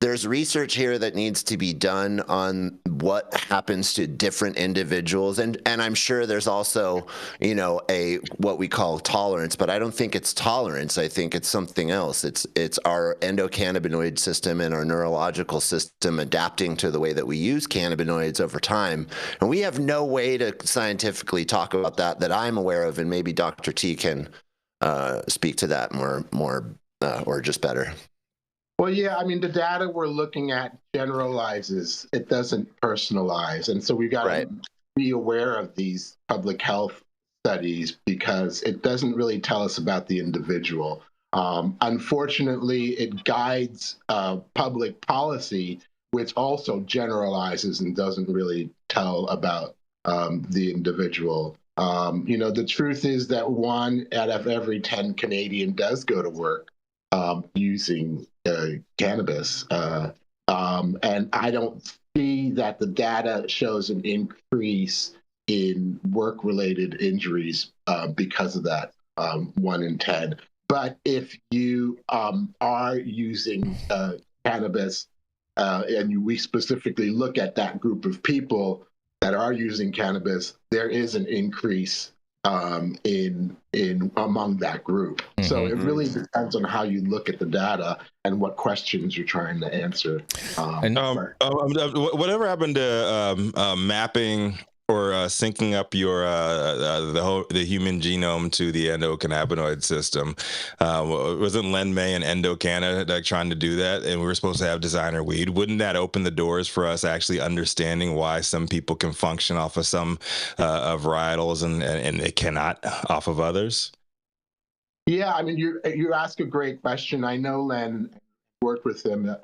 there's research here that needs to be done on what happens to different individuals. And I'm sure there's also, what we call tolerance, but I don't think it's tolerance. I think it's something else. It's our endocannabinoid system and our neurological system adapting to the way that we use cannabinoids over time. And we have no way to scientifically talk about that I'm aware of. And maybe Dr. T can speak to that more or just better. Well, yeah, I mean, the data we're looking at generalizes. It doesn't personalize. And so we've got to be aware of these public health studies because it doesn't really tell us about the individual. Unfortunately, it guides public policy, which also generalizes and doesn't really tell about the individual. The truth is that 1 out of every 10 Canadian does go to work using cannabis. And I don't see that the data shows an increase in work-related injuries because of that, 1 in 10. But if you are using cannabis, and we specifically look at that group of people that are using cannabis, there is an increase in among that group. So it really depends on how you look at the data and what questions you're trying to answer. Whatever happened to mapping or syncing up your the human genome to the endocannabinoid system? Wasn't Len May and EndoCanna trying to do that, and we were supposed to have designer weed? Wouldn't that open the doors for us actually understanding why some people can function off of some varietals and they cannot off of others? Yeah, I mean, you ask a great question. I know Len, worked with him,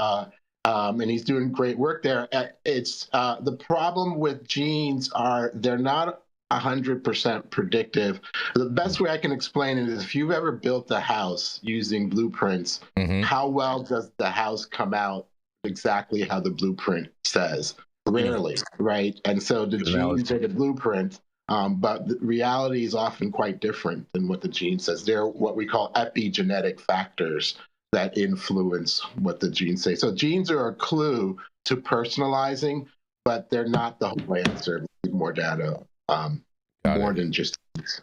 and he's doing great work there. It's the problem with genes are they're not 100% predictive. The best way I can explain it is if you've ever built a house using blueprints, how well does the house come out exactly how the blueprint says? Rarely, right? And so the genes are the blueprint. But the reality is often quite different than what the gene says. They're what we call epigenetic factors that influence what the genes say. So genes are a clue to personalizing, but they're not the whole answer. We need more data, more than just genes.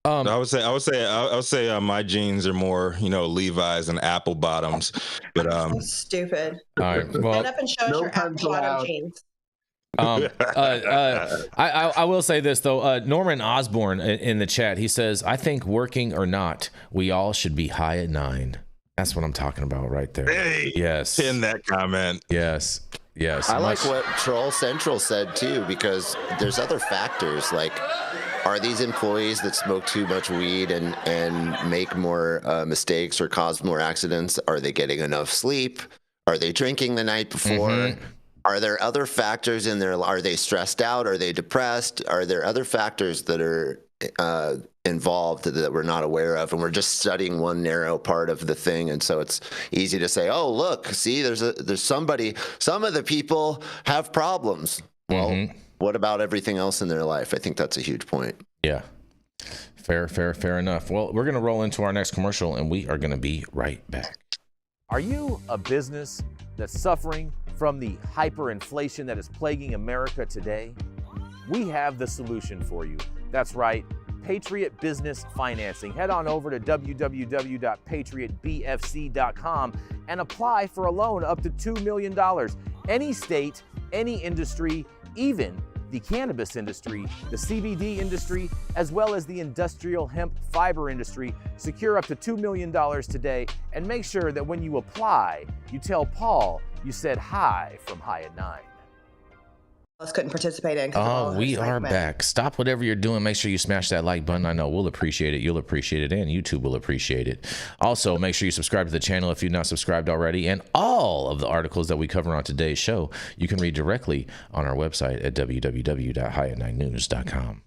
I would say my genes are more, Levi's and apple bottoms, but So stupid. All right. Well, Stand up and show us no your apple puns bottom allowed. jeans. I will say this though. Norman Osborne in the chat, he says, "I think working or not, we all should be high at 9." That's what I'm talking about right there. Hey, yes. In that comment. Yes. I like what Troll Central said too, because there's other factors like, are these employees that smoke too much weed and make more mistakes or cause more accidents? Are they getting enough sleep? Are they drinking the night before? Mm-hmm. Are there other factors in there? Are they stressed out? Are they depressed? Are there other factors that are involved that we're not aware of? And we're just studying one narrow part of the thing. And so it's easy to say, oh, look, see, there's somebody, some of the people have problems. Well, what about everything else in their life? I think that's a huge point. Yeah. Fair enough. Well, we're going to roll into our next commercial and we are going to be right back. Are you a business that's suffering from the hyperinflation that is plaguing America today? We have the solution for you. That's right, Patriot Business Financing. Head on over to www.patriotbfc.com and apply for a loan up to $2 million. Any state, any industry, even the cannabis industry, the CBD industry, as well as the industrial hemp fiber industry. Secure up to $2 million today, and make sure that when you apply, you tell Paul you said hi from High at 9. Us couldn't participate in. Oh, we are back. Stop whatever you're doing. Make sure you smash that like button. I know we'll appreciate it. You'll appreciate it, and YouTube will appreciate it. Also, make sure you subscribe to the channel if you're not subscribed already. And all of the articles that we cover on today's show, you can read directly on our website at www.highat9news.com.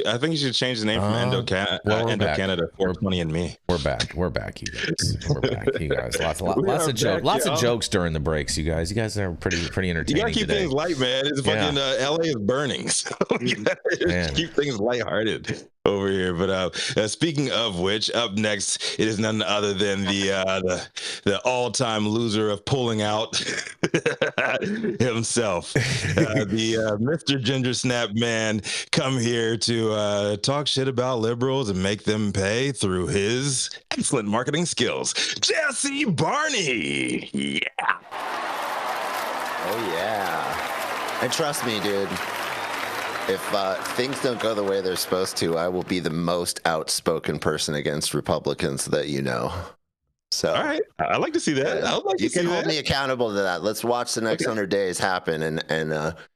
I think you should change the name from Endo Canada 420 and me. We're back, you guys. We're back, you guys. Lots of jokes during the breaks, you guys. You guys are pretty entertaining. You gotta keep today. things light, man. It's fucking LA is burning, so you gotta keep things lighthearted over here. But speaking of which, up next it is none other than the all-time loser of pulling out himself, the Mr. Ginger Snap man, come here to talk shit about liberals and make them pay through his excellent marketing skills. Jesse Barney, yeah. Oh yeah, and trust me, dude. If things don't go the way they're supposed to, I will be the most outspoken person against Republicans that you know. So, all right, I'd like to see that. I would like you to see can hold that. me accountable to that. Let's watch the next 100 days happen, and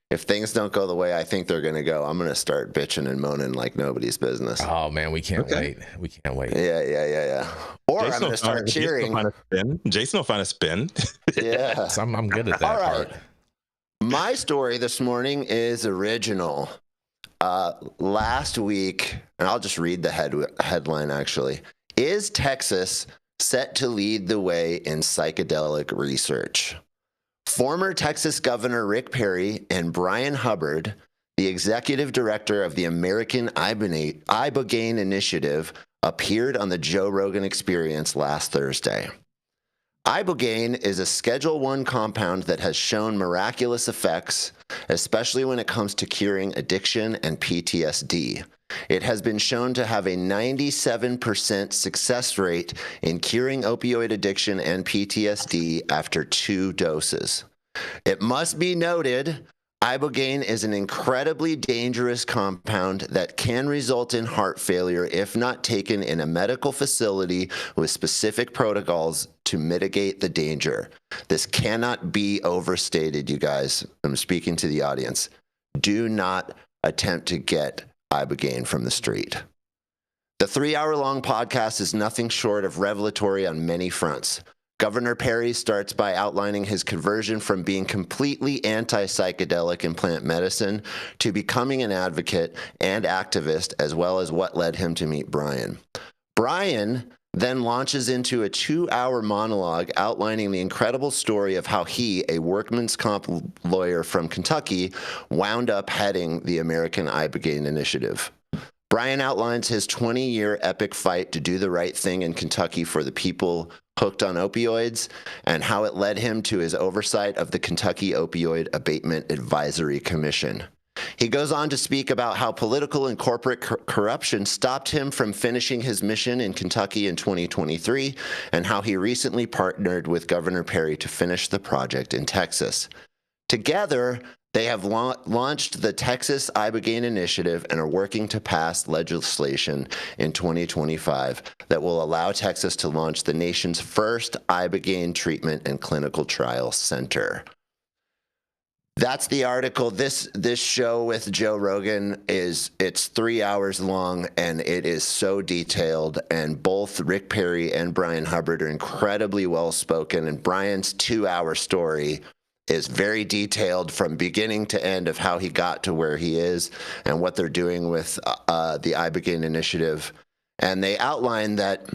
if things don't go the way I think they're going to go, I'm going to start bitching and moaning like nobody's business. Oh man, we can't wait. We can't wait. Yeah. Or Jason I'm going to start cheering. Jason will find a spin. Yeah, So I'm good at that All right. part. My story this morning is original. Last week, and I'll just read the headline actually. Is Texas set to lead the way in psychedelic research? Former Texas Governor Rick Perry and Brian Hubbard, the executive director of the American Ibogaine Initiative, appeared on the Joe Rogan Experience last Thursday. Ibogaine is a Schedule I compound that has shown miraculous effects, especially when it comes to curing addiction and PTSD. It has been shown to have a 97% success rate in curing opioid addiction and PTSD after 2 doses. It must be noted, Ibogaine is an incredibly dangerous compound that can result in heart failure if not taken in a medical facility with specific protocols to mitigate the danger. This cannot be overstated, you guys. I'm speaking to the audience. Do not attempt to get Ibogaine from the street. The 3-hour-long podcast is nothing short of revelatory on many fronts. Governor Perry starts by outlining his conversion from being completely anti-psychedelic and plant medicine to becoming an advocate and activist, as well as what led him to meet Brian. Brian then launches into a 2-hour monologue outlining the incredible story of how he, a workman's comp lawyer from Kentucky, wound up heading the American Ibogaine Initiative. Brian outlines his 20-year epic fight to do the right thing in Kentucky for the people hooked on opioids and how it led him to his oversight of the Kentucky Opioid Abatement Advisory Commission. He goes on to speak about how political and corporate corruption stopped him from finishing his mission in Kentucky in 2023 and how he recently partnered with Governor Perry to finish the project in Texas. Together, they have launched the Texas Ibogaine Initiative and are working to pass legislation in 2025 that will allow Texas to launch the nation's first Ibogaine treatment and clinical trial center. That's the article. This show with Joe Rogan it's 3 hours long and it is so detailed, and both Rick Perry and Brian Hubbard are incredibly well spoken, and Brian's 2-hour story is very detailed from beginning to end of how he got to where he is and what they're doing with the Ibogaine Initiative. And they outline that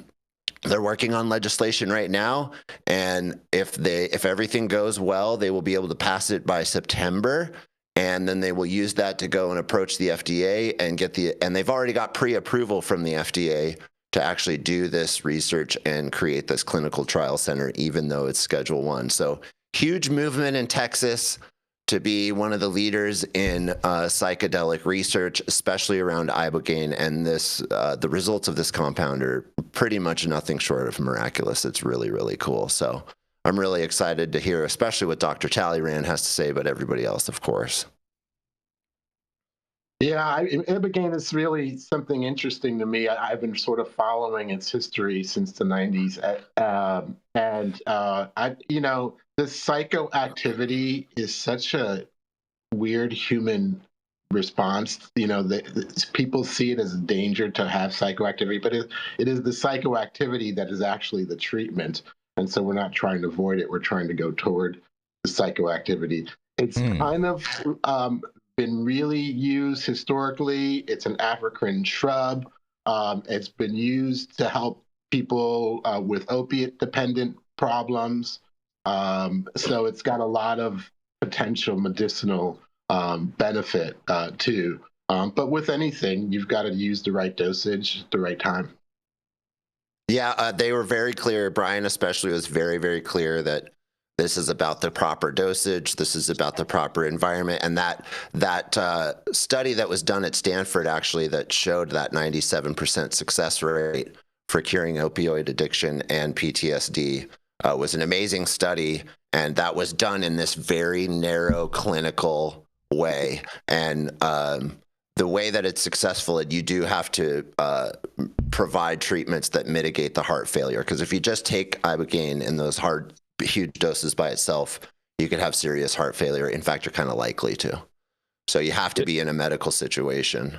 they're working on legislation right now, and if everything goes well, they will be able to pass it by September, and then they will use that to go and approach the FDA and they've already got pre-approval from the FDA to actually do this research and create this clinical trial center, even though it's Schedule 1. So huge movement in Texas to be one of the leaders in psychedelic research, especially around Ibogaine. And the results of this compound are pretty much nothing short of miraculous. It's really, really cool. So I'm really excited to hear, especially what Dr. Tallyrand has to say about everybody else, of course. Yeah, Ibogaine is really something interesting to me. I've been sort of following its history since the 90s. The psychoactivity is such a weird human response. People see it as a danger to have psychoactivity, but it is the psychoactivity that is actually the treatment. And so we're not trying to avoid it. We're trying to go toward the psychoactivity. It's kind of been really used historically. It's an African shrub. It's been used to help people with opiate-dependent problems. So it's got a lot of potential medicinal benefit too. But with anything, you've got to use the right dosage at the right time. Yeah, they were very clear. Brian especially was very, very clear that this is about the proper dosage. This is about the proper environment. And that study that was done at Stanford, actually, that showed that 97% success rate for curing opioid addiction and PTSD was an amazing study. And that was done in this very narrow clinical way. And the way that it's successful, you do have to provide treatments that mitigate the heart failure. Because if you just take Ibogaine in those huge doses by itself, you could have serious heart failure. In fact, you're kind of likely to. So you have to be in a medical situation.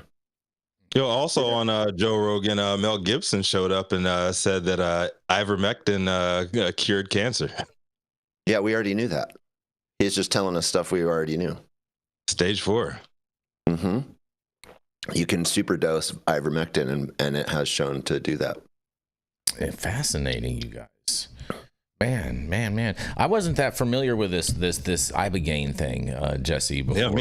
Also on Joe Rogan, Mel Gibson showed up and said that ivermectin cured cancer. Yeah, we already knew that. He's just telling us stuff we already knew. Stage 4. Mm-hmm. You can superdose ivermectin, and it has shown to do that. Fascinating, you guys. Man. I wasn't that familiar with this Ibogaine thing, Jesse, before all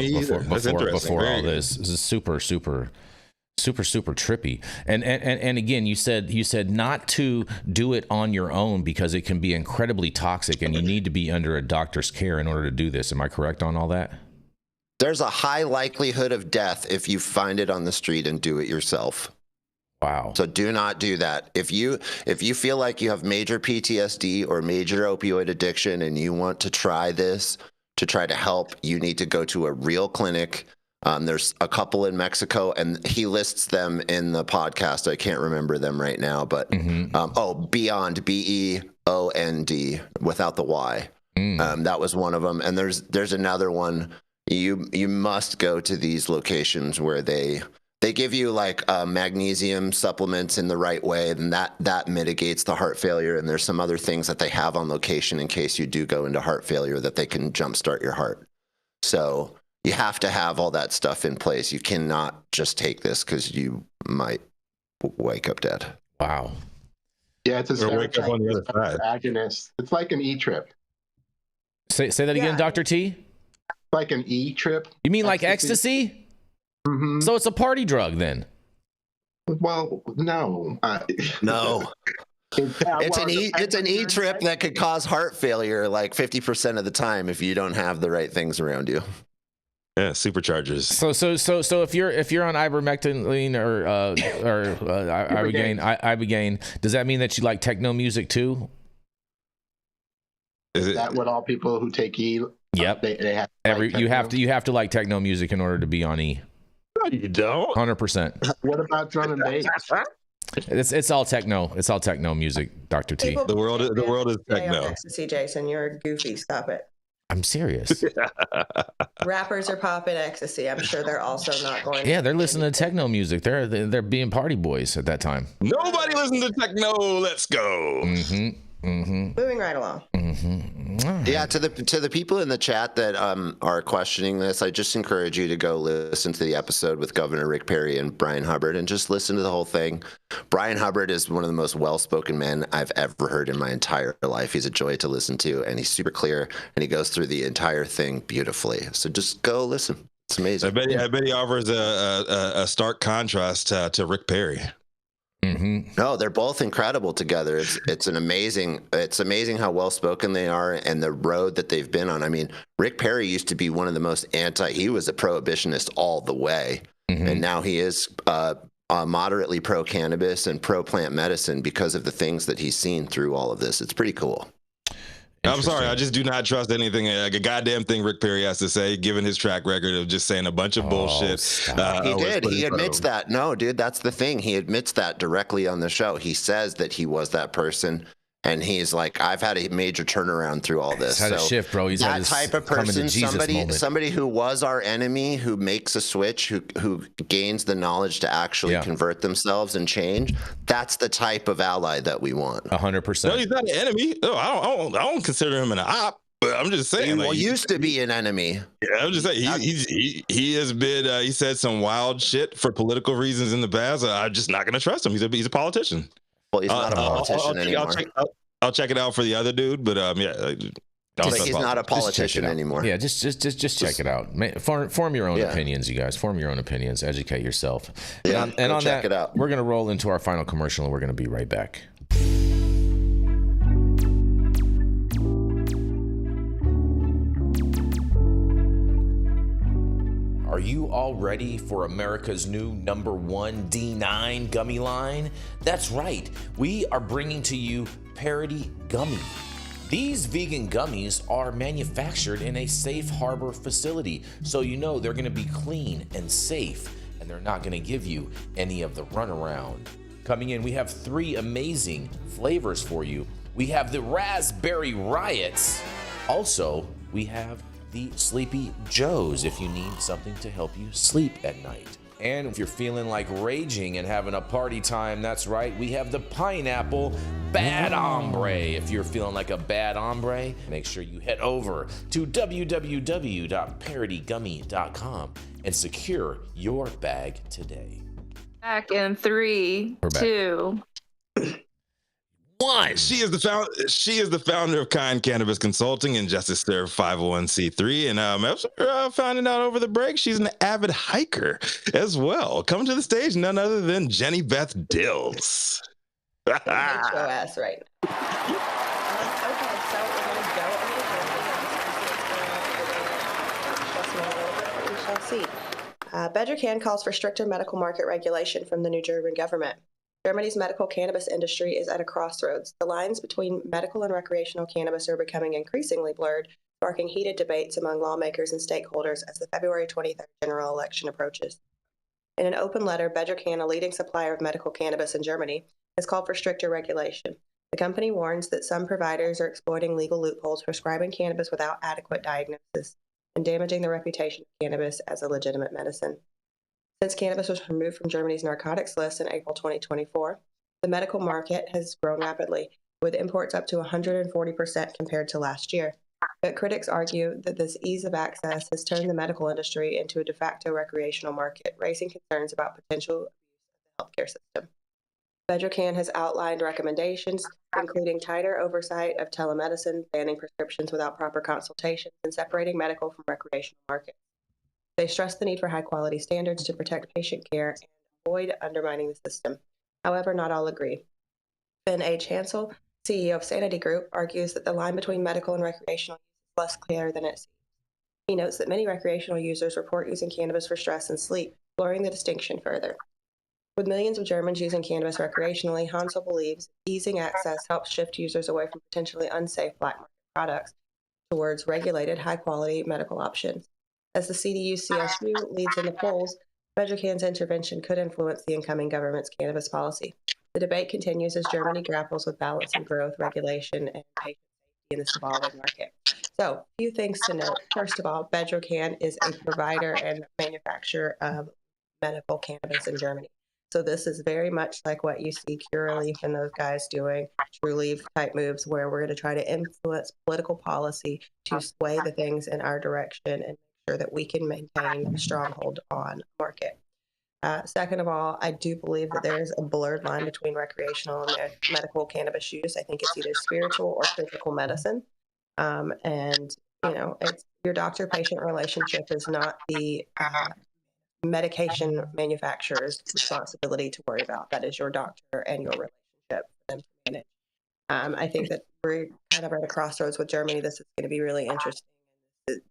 this. This is super trippy. And again, you said not to do it on your own because it can be incredibly toxic and you need to be under a doctor's care in order to do this. Am I correct on all that? There's a high likelihood of death if you find it on the street and do it yourself. Wow. So do not do that. If you feel like you have major PTSD or major opioid addiction and you want to try this to try to help, you need to go to a real clinic. There's a couple in Mexico, and he lists them in the podcast. I can't remember them right now, but Beyond, BEOND, without the Y. That was one of them. And there's another one. You must go to these locations where they give you like magnesium supplements in the right way, and that mitigates the heart failure. And there's some other things that they have on location in case you do go into heart failure that they can jumpstart your heart. So you have to have all that stuff in place. You cannot just take this because you might wake up dead. Wow. Yeah, it's a wake up on the other side. agonist. It's like an E-trip. Say that again, Dr. T? Like an E-trip. You mean like ecstasy? Mm-hmm. So it's a party drug then? Well, no. No. It's an E-trip that could cause heart failure like 50% of the time if you don't have the right things around you. Yeah, superchargers. So if you're on ivermectin or ibogaine, does that mean that you like techno music too? Is that what all people who take E? Yep. They have you have to like techno music in order to be on E. No, you don't. 100%. What about drum and bass? It's all techno. It's all techno music, Dr. T. People The world is techno. Ecstasy, Jason, you're goofy. Stop it. I'm serious. Rappers are popping ecstasy. I'm sure they're also not going. Yeah, they're listening to techno music. They're being party boys at that time. Nobody listens to techno. Let's go. Moving right along. Yeah, to the people in the chat that are questioning this, I just encourage you to go listen to the episode with Governor Rick Perry and Brian Hubbard and just listen to the whole thing. Brian Hubbard is one of the most well-spoken men I've ever heard in my entire life. He's a joy to listen to, and he's super clear, and he goes through the entire thing beautifully. So just go listen. It's amazing. I bet he offers a stark contrast to Rick Perry. No, they're both incredible together. It's amazing how well spoken they are and the road that they've been on. I mean, Rick Perry used to be one of the most he was a prohibitionist all the way, and now he is moderately pro cannabis and pro plant medicine because of the things that he's seen through all of this. It's pretty cool. I'm sorry, I just do not trust anything, like a goddamn thing Rick Perry has to say, given his track record of just saying a bunch of bullshit. He did. He admits that. No, dude, that's the thing. He admits that directly on the show. He says that he was that person, and he's like, I've had a major turnaround through all this. He's had a shift, bro. He's that had type of person, somebody who was our enemy, who makes a switch, who gains the knowledge to actually convert themselves and change. That's the type of ally that we want. 100%. No, he's not an enemy. No, I don't consider him an op. But I'm just saying, he used to be an enemy. Yeah, I'm just saying he has been. He said some wild shit for political reasons in the past. I'm just not going to trust him. He's a politician. Well, he's not a politician anymore. I'll check it out for the other dude, but he's not a politician anymore. Yeah, just check it out. Form your own opinions, you guys. Form your own opinions. Educate yourself. Yeah, and on check that, it out. We're gonna roll into our final commercial, and we're gonna be right back. Are you all ready for America's new #1 D9 gummy line? That's right, we are bringing to you Parody Gummy. These vegan gummies are manufactured in a safe harbor facility, so you know they're gonna be clean and safe, and they're not gonna give you any of the runaround. Coming in, we have 3 amazing flavors for you. We have the Raspberry Riots. Also, we have the Sleepy Joes if you need something to help you sleep at night. And if you're feeling like raging and having a party time, that's right, we have the Pineapple Bad Hombre. If you're feeling like a bad hombre, make sure you head over to www.parodygummy.com and secure your bag today. Back in 3, 2, 1. She is the founder of Kind Cannabis Consulting and Justice Serve 501c3. And after finding out over the break, she's an avid hiker as well. Coming to the stage, none other than Jenny Beth Dills. Hit your ass right now. Okay, so we're going to go over we shall see. Bedrocan calls for stricter medical market regulation from the New German government. Germany's medical cannabis industry is at a crossroads. The lines between medical and recreational cannabis are becoming increasingly blurred, sparking heated debates among lawmakers and stakeholders as the February 23rd general election approaches. In an open letter, Bedrocan, a leading supplier of medical cannabis in Germany, has called for stricter regulation. The company warns that some providers are exploiting legal loopholes, prescribing cannabis without adequate diagnosis, and damaging the reputation of cannabis as a legitimate medicine. Since cannabis was removed from Germany's narcotics list in April 2024, the medical market has grown rapidly, with imports up to 140% compared to last year. But critics argue that this ease of access has turned the medical industry into a de facto recreational market, raising concerns about potential abuse of the healthcare system. Bedrocan has outlined recommendations, including tighter oversight of telemedicine, banning prescriptions without proper consultations, and separating medical from recreational markets. They stress the need for high-quality standards to protect patient care and avoid undermining the system. However, not all agree. Ben H. Hansel, CEO of Sanity Group, argues that the line between medical and recreational use is less clear than it seems. He notes that many recreational users report using cannabis for stress and sleep, blurring the distinction further. With millions of Germans using cannabis recreationally, Hansel believes easing access helps shift users away from potentially unsafe black market products towards regulated, high-quality medical options. As the CDU-CSU leads in the polls, Bedrocan's intervention could influence the incoming government's cannabis policy. The debate continues as Germany grapples with balancing growth, regulation, and patient safety in this evolving market. So, a few things to note. First of all, Bedrocan is a provider and manufacturer of medical cannabis in Germany. So this is very much like what you see Curaleaf and those guys doing, Trulieve type moves, where we're going to try to influence political policy to sway the things in our direction and make sure that we can maintain a stronghold on the market. Second of all, I do believe that there is a blurred line between recreational and medical cannabis use. I think it's either spiritual or physical medicine. And, you know, it's your doctor-patient relationship is not the medication manufacturer's responsibility to worry about. That is your doctor and your relationship for them to manage. I think that we're kind of at a crossroads with Germany. This is going to be really interesting.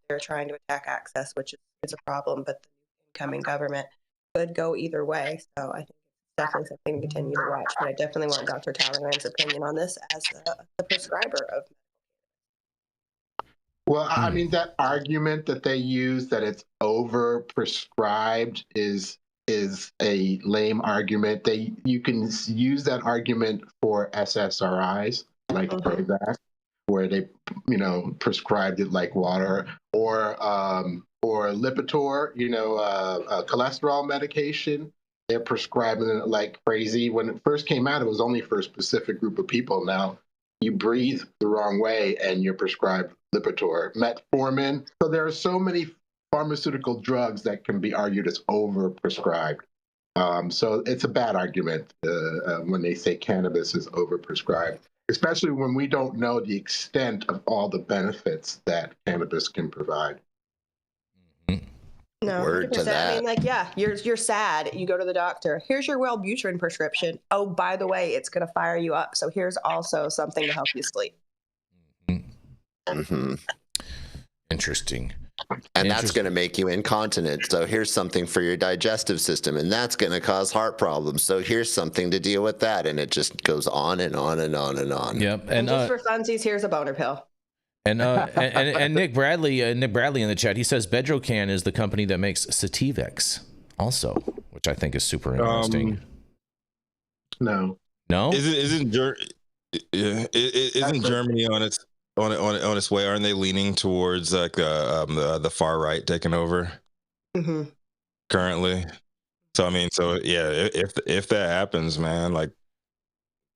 They're trying to attack access, which is a problem, but the incoming government could go either way. So I think it's definitely something to continue to watch. But I definitely want Dr. Tallyrand's opinion on this as the prescriber of. Well, I mean, that argument that they use that it's over-prescribed is a lame argument. You can use that argument for SSRIs, like Prozac, where they, prescribed it like water, or Lipitor, a cholesterol medication. They're prescribing it like crazy. When it first came out, it was only for a specific group of people. Now you breathe the wrong way and you're prescribed Lipitor, metformin. So there are so many pharmaceutical drugs that can be argued as overprescribed. So it's a bad argument when they say cannabis is overprescribed, especially when we don't know the extent of all the benefits that cannabis can provide. No, Word to that. I mean, like, yeah, you're sad. You go to the doctor. Here's your Wellbutrin prescription. Oh, by the way, it's going to fire you up. So here's also something to help you sleep. Mm-hmm. Interesting. And that's going to make you incontinent. So here's something for your digestive system, and that's going to cause heart problems. So here's something to deal with that, and it just goes on and on and on and on. Yep. And just for funsies, here's a boner pill. And Nick Bradley in the chat, he says Bedrocan is the company that makes Sativex also, which I think is super interesting. No. Isn't Germany on its way? Aren't they leaning towards like the far right taking over currently? So I mean, if that happens, man, like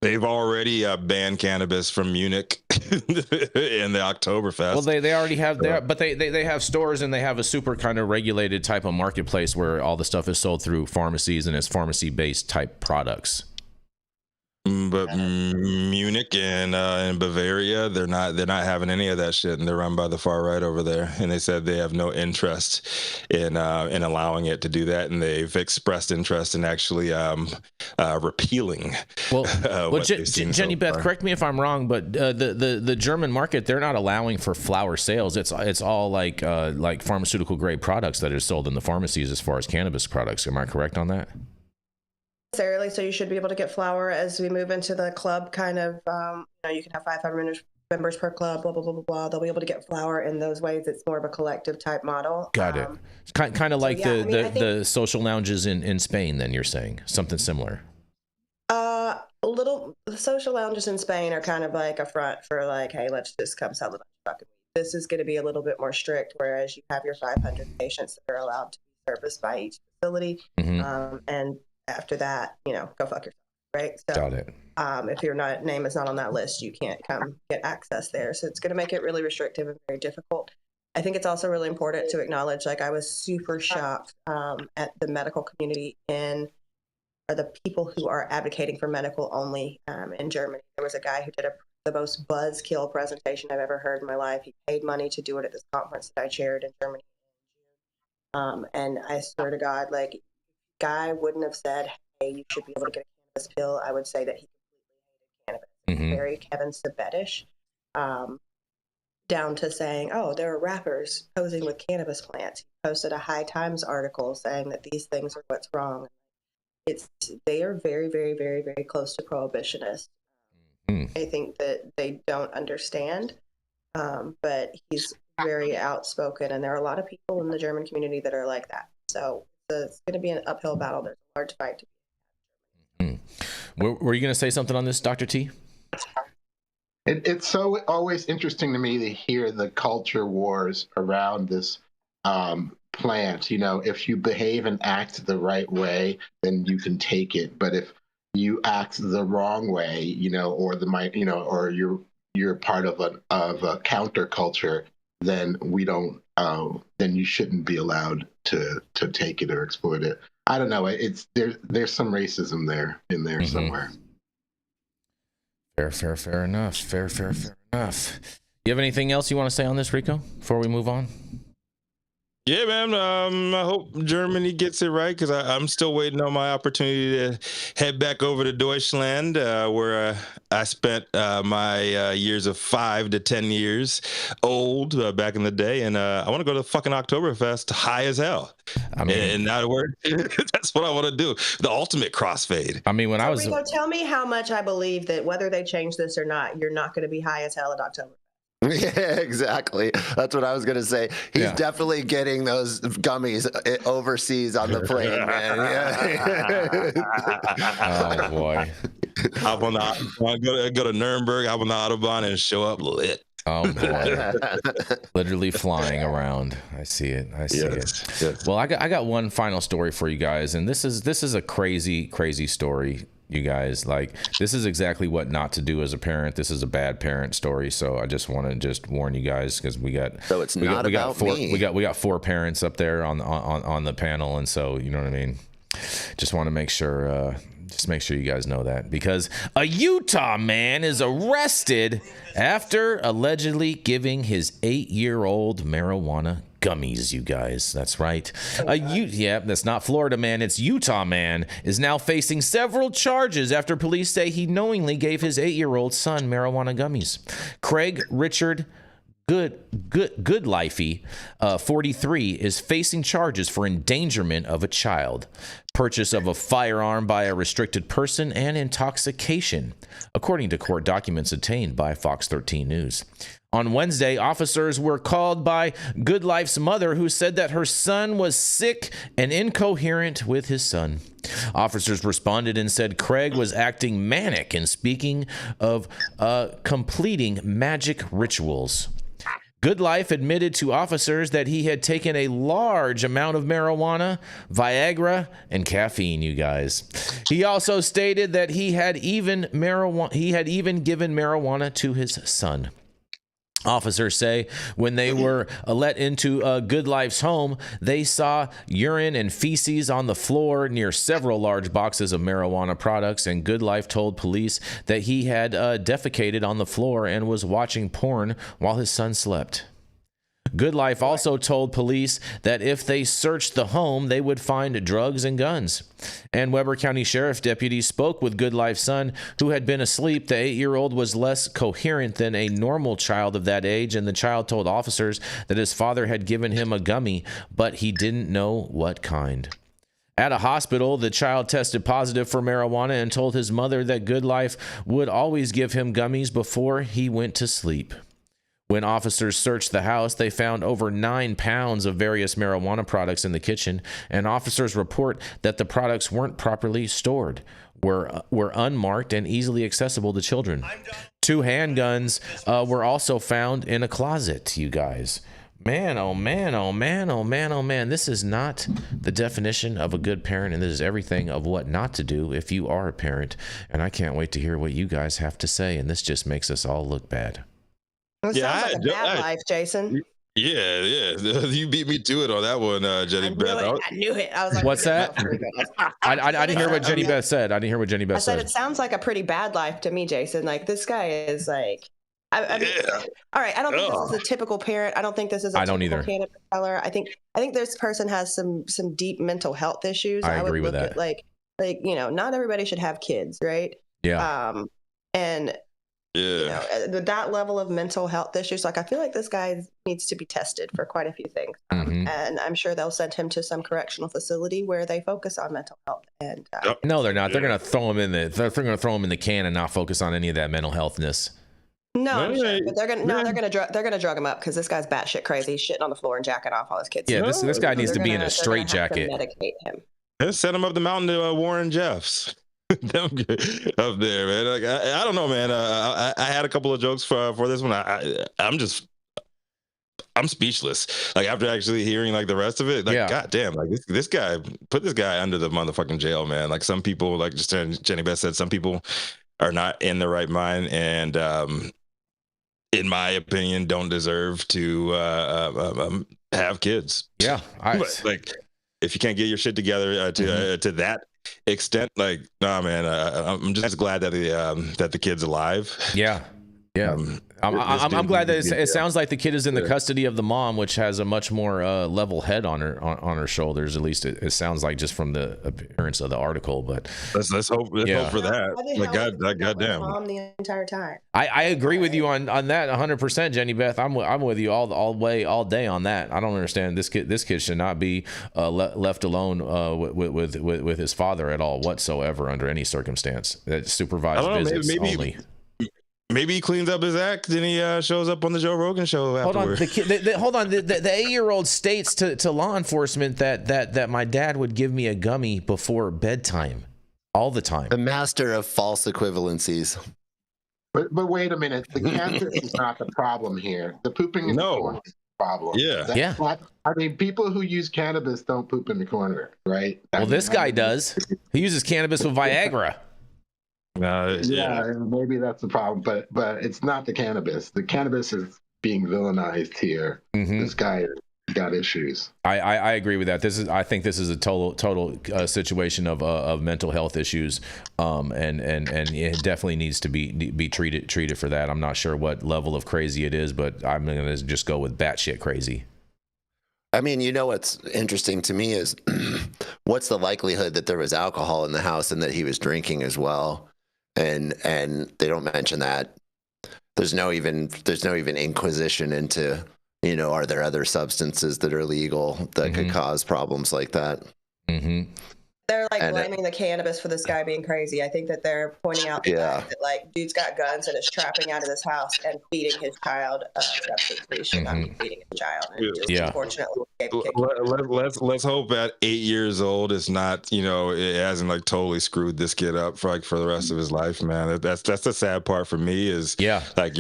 they've already banned cannabis from Munich in the Oktoberfest. Well, they already have there, but they have stores and they have a super kind of regulated type of marketplace where all the stuff is sold through pharmacies and it's pharmacy based type products. But Munich and Bavaria, they're not having any of that shit, and they're run by the far right over there. And they said they have no interest in allowing it to do that, and they've expressed interest in actually repealing. Well, Jenny Beth, correct me if I'm wrong, but the German market, they're not allowing for flower sales. It's all like pharmaceutical grade products that are sold in the pharmacies as far as cannabis products. Am I correct on that? Necessarily, so you should be able to get flower as we move into the club kind of, you can have 500 members per club, blah, blah, blah, blah, blah. They'll be able to get flour in those ways. It's more of a collective type model. Got it. Kind of like I think the social lounges in Spain, then you're saying something similar. The social lounges in Spain are kind of like a front for like, hey, let's just come sell a bunch of fucking weed. This is going to be a little bit more strict, whereas you have your 500 patients that are allowed to be serviced by each facility. And after that, go fuck yourself, right? So, got it. If your name is not on that list, you can't come get access there. So it's going to make it really restrictive and very difficult. I think it's also really important to acknowledge, like, I was super shocked at the medical community or the people who are advocating for medical only in Germany. There was a guy who did the most buzzkill presentation I've ever heard in my life. He paid money to do it at this conference that I chaired in Germany. And I swear to God, like, guy wouldn't have said, hey, you should be able to get a cannabis pill. I would say that he completely hated cannabis. Very Kevin Sabetish, down to saying, oh, there are rappers posing with cannabis plants. He posted a High Times article saying that these things are what's wrong. They are very, very, very, very close to prohibitionists. I think that they don't understand, but he's very outspoken, and there are a lot of people in the German community that are like that. So it's going to be an uphill battle. There's a large fight to be. Were you going to say something on this, Dr. T? It's so always interesting to me to hear the culture wars around this plant. If you behave and act the right way, then you can take it. But if you act the wrong way, or or you're part of a counterculture, then we don't. Then you shouldn't be allowed to take it or exploit it. I don't know. There's some racism there somewhere. Fair enough. Fair enough. You have anything else you want to say on this, Rico, before we move on? Yeah, man. I hope Germany gets it right, because I'm still waiting on my opportunity to head back over to Deutschland, where I spent my years of 5 to 10 years old back in the day. And I want to go to the fucking Oktoberfest high as hell. I mean, in that word, that's what I want to do. The ultimate crossfade. I mean, when I was... Rico, tell me how much I believe that whether they change this or not, you're not going to be high as hell at October. Yeah, exactly. That's what I was going to say. He's definitely getting those gummies overseas on the plane, man. Yeah. Oh, boy. Hop on the, go to Nuremberg, hop on the Autobahn, and show up lit. Oh, boy. Literally flying around. I see it. Yes. Well, I got one final story for you guys, and this is a crazy story. You guys, like, this is exactly what not to do as a parent. This is a bad parent story, so I just want to warn you guys, because we got 4 parents up there on the panel, and so you know what I mean. Just want to make sure you guys know that, because a Utah man is arrested after allegedly giving his 8-year-old marijuana gummies, you guys. That's right. That's not Florida man. It's Utah man is now facing several charges after police say he knowingly gave his 8-year-old son marijuana gummies. Craig Richard Goodlifey, 43, is facing charges for endangerment of a child, purchase of a firearm by a restricted person, and intoxication, according to court documents obtained by Fox 13 News. On Wednesday, officers were called by Goodlife's mother, who said that her son was sick and incoherent with his son. Officers responded and said Craig was acting manic and speaking of completing magic rituals. Goodlife admitted to officers that he had taken a large amount of marijuana, Viagra, and caffeine, you guys. He also stated that he had even given marijuana to his son. Officers say when they were let into Goodlife's home, they saw urine and feces on the floor near several large boxes of marijuana products, and Goodlife told police that he had defecated on the floor and was watching porn while his son slept. Goodlife also told police that if they searched the home, they would find drugs and guns. And Weber County Sheriff deputies spoke with Goodlife's son, who had been asleep. The 8-year-old was less coherent than a normal child of that age, and the child told officers that his father had given him a gummy, but he didn't know what kind. At a hospital, the child tested positive for marijuana and told his mother that Good Life would always give him gummies before he went to sleep. When officers searched the house, they found over 9 pounds of various marijuana products in the kitchen, and officers report that the products weren't properly stored, were unmarked and easily accessible to children. 2 handguns were also found in a closet, you guys. Man, oh man, oh man, oh man, oh man. This is not the definition of a good parent, and this is everything of what not to do if you are a parent. And I can't wait to hear what you guys have to say, and this just makes us all look bad. It sounds like a bad life, Jason. Yeah. You beat me to it on that one, Jenny Beth. I knew it. I was like, what's that? I didn't hear what Jenny Beth said. I said it sounds like a pretty bad life to me, Jason. Like, this guy is like, I mean, all right. I don't think this is a typical parent. I don't think this is a typical cannabis seller. I think this person has some deep mental health issues. I agree with that. At like, you know, not everybody should have kids, right? Yeah. And you know, that level of mental health issues, like, I feel like this guy needs to be tested for quite a few things. And I'm sure they'll send him to some correctional facility where they focus on mental health. And no, they're not. They're going to throw him in the can and not focus on any of that mental healthness. No, sure, but they're gonna drug him up because this guy's batshit crazy. He's shitting on the floor and jacking off all his kids. Yeah, this guy needs to be in a straitjacket. Medicate him. Let's send him up the mountain to Warren Jeffs. Them up there, man. Like, I don't know, man. I had a couple of jokes for this one. I'm speechless. Like, after actually hearing like the rest of it, like, goddamn, like this guy, put this guy under the motherfucking jail, man. Like, some people, like just Jenny Beth said, some people are not in the right mind, and in my opinion, don't deserve to have kids. Yeah, like, if you can't get your shit together to that extent, like, nah, man. I'm just glad that the kid's alive. Yeah. I'm glad that it sounds like the kid is in the custody of the mom, which has a much more level head on her shoulders. At least it sounds like, just from the appearance of the article. But let's hope for that. Like, goddamn. Mom the entire time. I agree with you on that 100%, Jenny Beth. I'm with you all day on that. I don't understand this kid should not be left alone with his father at all whatsoever under any circumstance. That supervised visits only. Maybe he cleans up his act, then he shows up on the Joe Rogan show afterwards. Hold on. The 8-year-old states to law enforcement that my dad would give me a gummy before bedtime, all the time. The master of false equivalencies. But wait a minute. The cancer is not the problem here. The pooping in the corner is the problem. I mean, people who use cannabis don't poop in the corner, right? This guy does. He uses cannabis with Viagra. Maybe that's the problem, but it's not the cannabis. The cannabis is being villainized here. This guy got issues. I agree with that. I think this is a total situation of mental health issues, and it definitely needs to be treated for that. I'm not sure what level of crazy it is, but I'm gonna just go with batshit crazy. I mean, you know what's interesting to me is what's the likelihood that there was alcohol in the house and that he was drinking as well. And they don't mention that. There's no even inquisition into, you know, are there other substances that are legal that could cause problems like that? They're like blaming the cannabis for this guy being crazy. I think that they're pointing out the fact that, like, dude's got guns and is trapping out of this house and feeding his child substance. He should not be feeding his child. Unfortunately, let's hope at 8 years old it's not, you know, it hasn't like totally screwed this kid up for the rest of his life, man. That's the sad part for me is like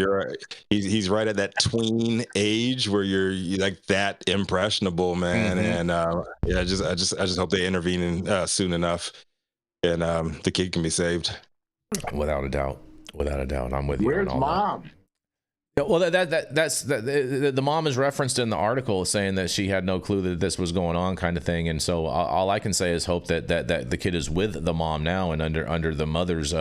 he's right at that tween age where you're like that impressionable, man. And I just hope they intervene soon enough, and the kid can be saved. Without a doubt. I'm with you. Where's mom? That. Well, that's the mom is referenced in the article, saying that she had no clue that this was going on, kind of thing. And so all I can say is hope that the kid is with the mom now and under the mother's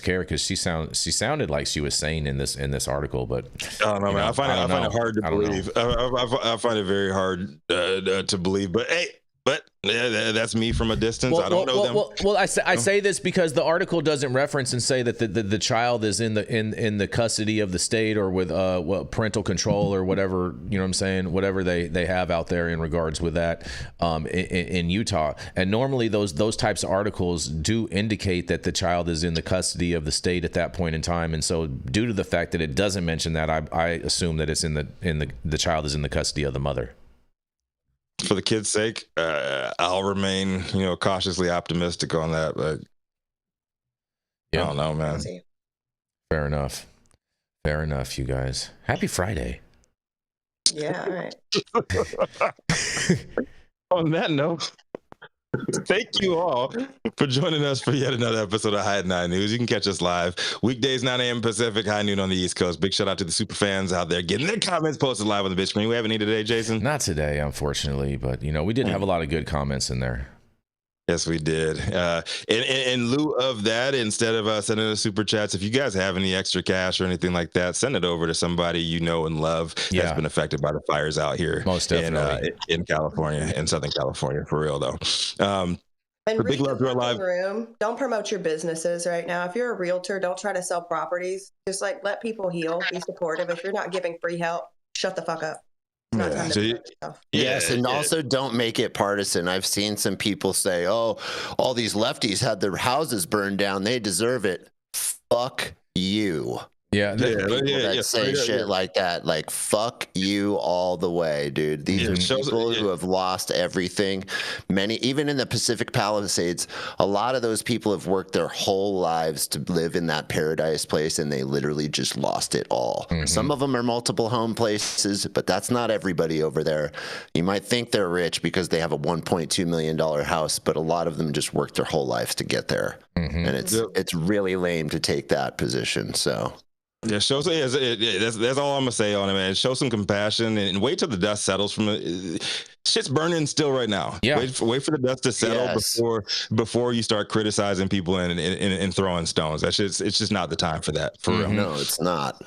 care, because she sounded like she was sane in this article. But I don't know, man. I find it hard to believe. I find it very hard to believe. But hey, But that's me from a distance. I don't know them. Well, I say this because the article doesn't reference and say that the child is in the custody of the state or with parental control or whatever, you know what I'm saying, whatever they have out there in regards with that in Utah. And normally those types of articles do indicate that the child is in the custody of the state at that point in time. And so due to the fact that it doesn't mention that, I assume that it's the child is in the custody of the mother. For the kid's sake, I'll remain, cautiously optimistic on that. But yeah. I don't know, man. Fair enough, you guys. Happy Friday. Yeah, all right. On that note, thank you all for joining us for yet another episode of High at 9 News. You can catch us live weekdays 9 a.m. Pacific, high noon on the East Coast. Big shout out to the super fans out there getting their comments posted live on the bitch screen. We have any today, Jason? Not today, unfortunately, but we did have a lot of good comments in there. Yes, we did. In lieu of that, instead of sending us super chats, if you guys have any extra cash or anything like that, send it over to somebody you know and love that's been affected by the fires out here. Most definitely. In California, in Southern California, for real though. And big love to our live room. Don't promote your businesses right now. If you're a realtor, don't try to sell properties. Just let people heal. Be supportive. If you're not giving free help, shut the fuck up. Yes, and also don't make it partisan. I've seen some people say, "Oh, all these lefties had their houses burned down. They deserve it." Fuck you. Yeah, that say shit like that. Like, fuck you all the way, dude. These are people who have lost everything. Many, even in the Pacific Palisades, a lot of those people have worked their whole lives to live in that paradise place, and they literally just lost it all. Mm-hmm. Some of them are multiple home places, but that's not everybody over there. You might think they're rich because they have a $1.2 million house, but a lot of them just worked their whole lives to get there. Mm-hmm. And it's really lame to take that position, so... Yeah, that's all I'm gonna say on it, man. Show some compassion and wait till the dust settles from it. Shit's burning still right now. Yeah. Wait for the dust to settle before you start criticizing people and throwing stones. It's just not the time for that. For real. No, it's not.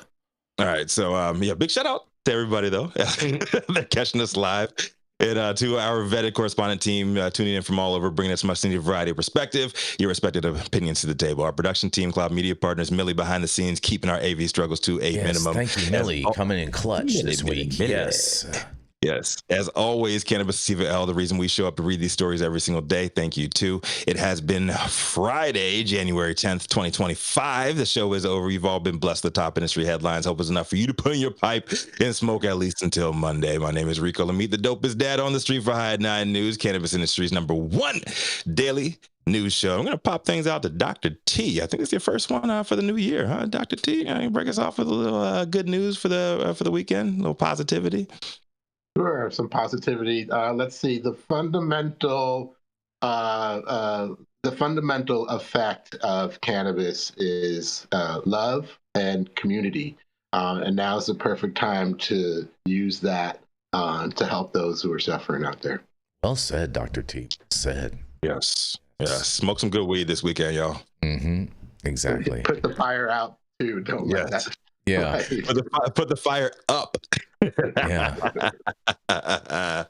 All right, so big shout out to everybody though. They're catching us live. And to our vetted correspondent team tuning in from all over, bringing us much needed variety of perspective, your respective opinions to the table. Our production team, Cloud Media Partners, Millie behind the scenes, keeping our AV struggles to a minimum. Thank you, Millie, coming in clutch this week. Yes. As always, Cannabis Sativa L, the reason we show up to read these stories every single day. Thank you, too. It has been Friday, January 10th, 2025. The show is over. You've all been blessed with top industry headlines. Hope it's enough for you to put in your pipe and smoke at least until Monday. My name is Rico Lamitte, the dopest dad on the street for High at 9 News, cannabis industry's #1 daily news show. I'm going to pop things out to Dr. T. I think it's your first one for the new year, huh? Dr. T, can you break us off with a little good news for the weekend? A little positivity? Sure, some positivity. Let's see. The fundamental effect of cannabis is love and community, and now's the perfect time to use that to help those who are suffering out there. Well said, Dr. T. Said. Yes. Smoke some good weed this weekend, y'all. Mm-hmm. Exactly. Put the fire out too. Don't let that. Yeah. Put the fire up. Yeah.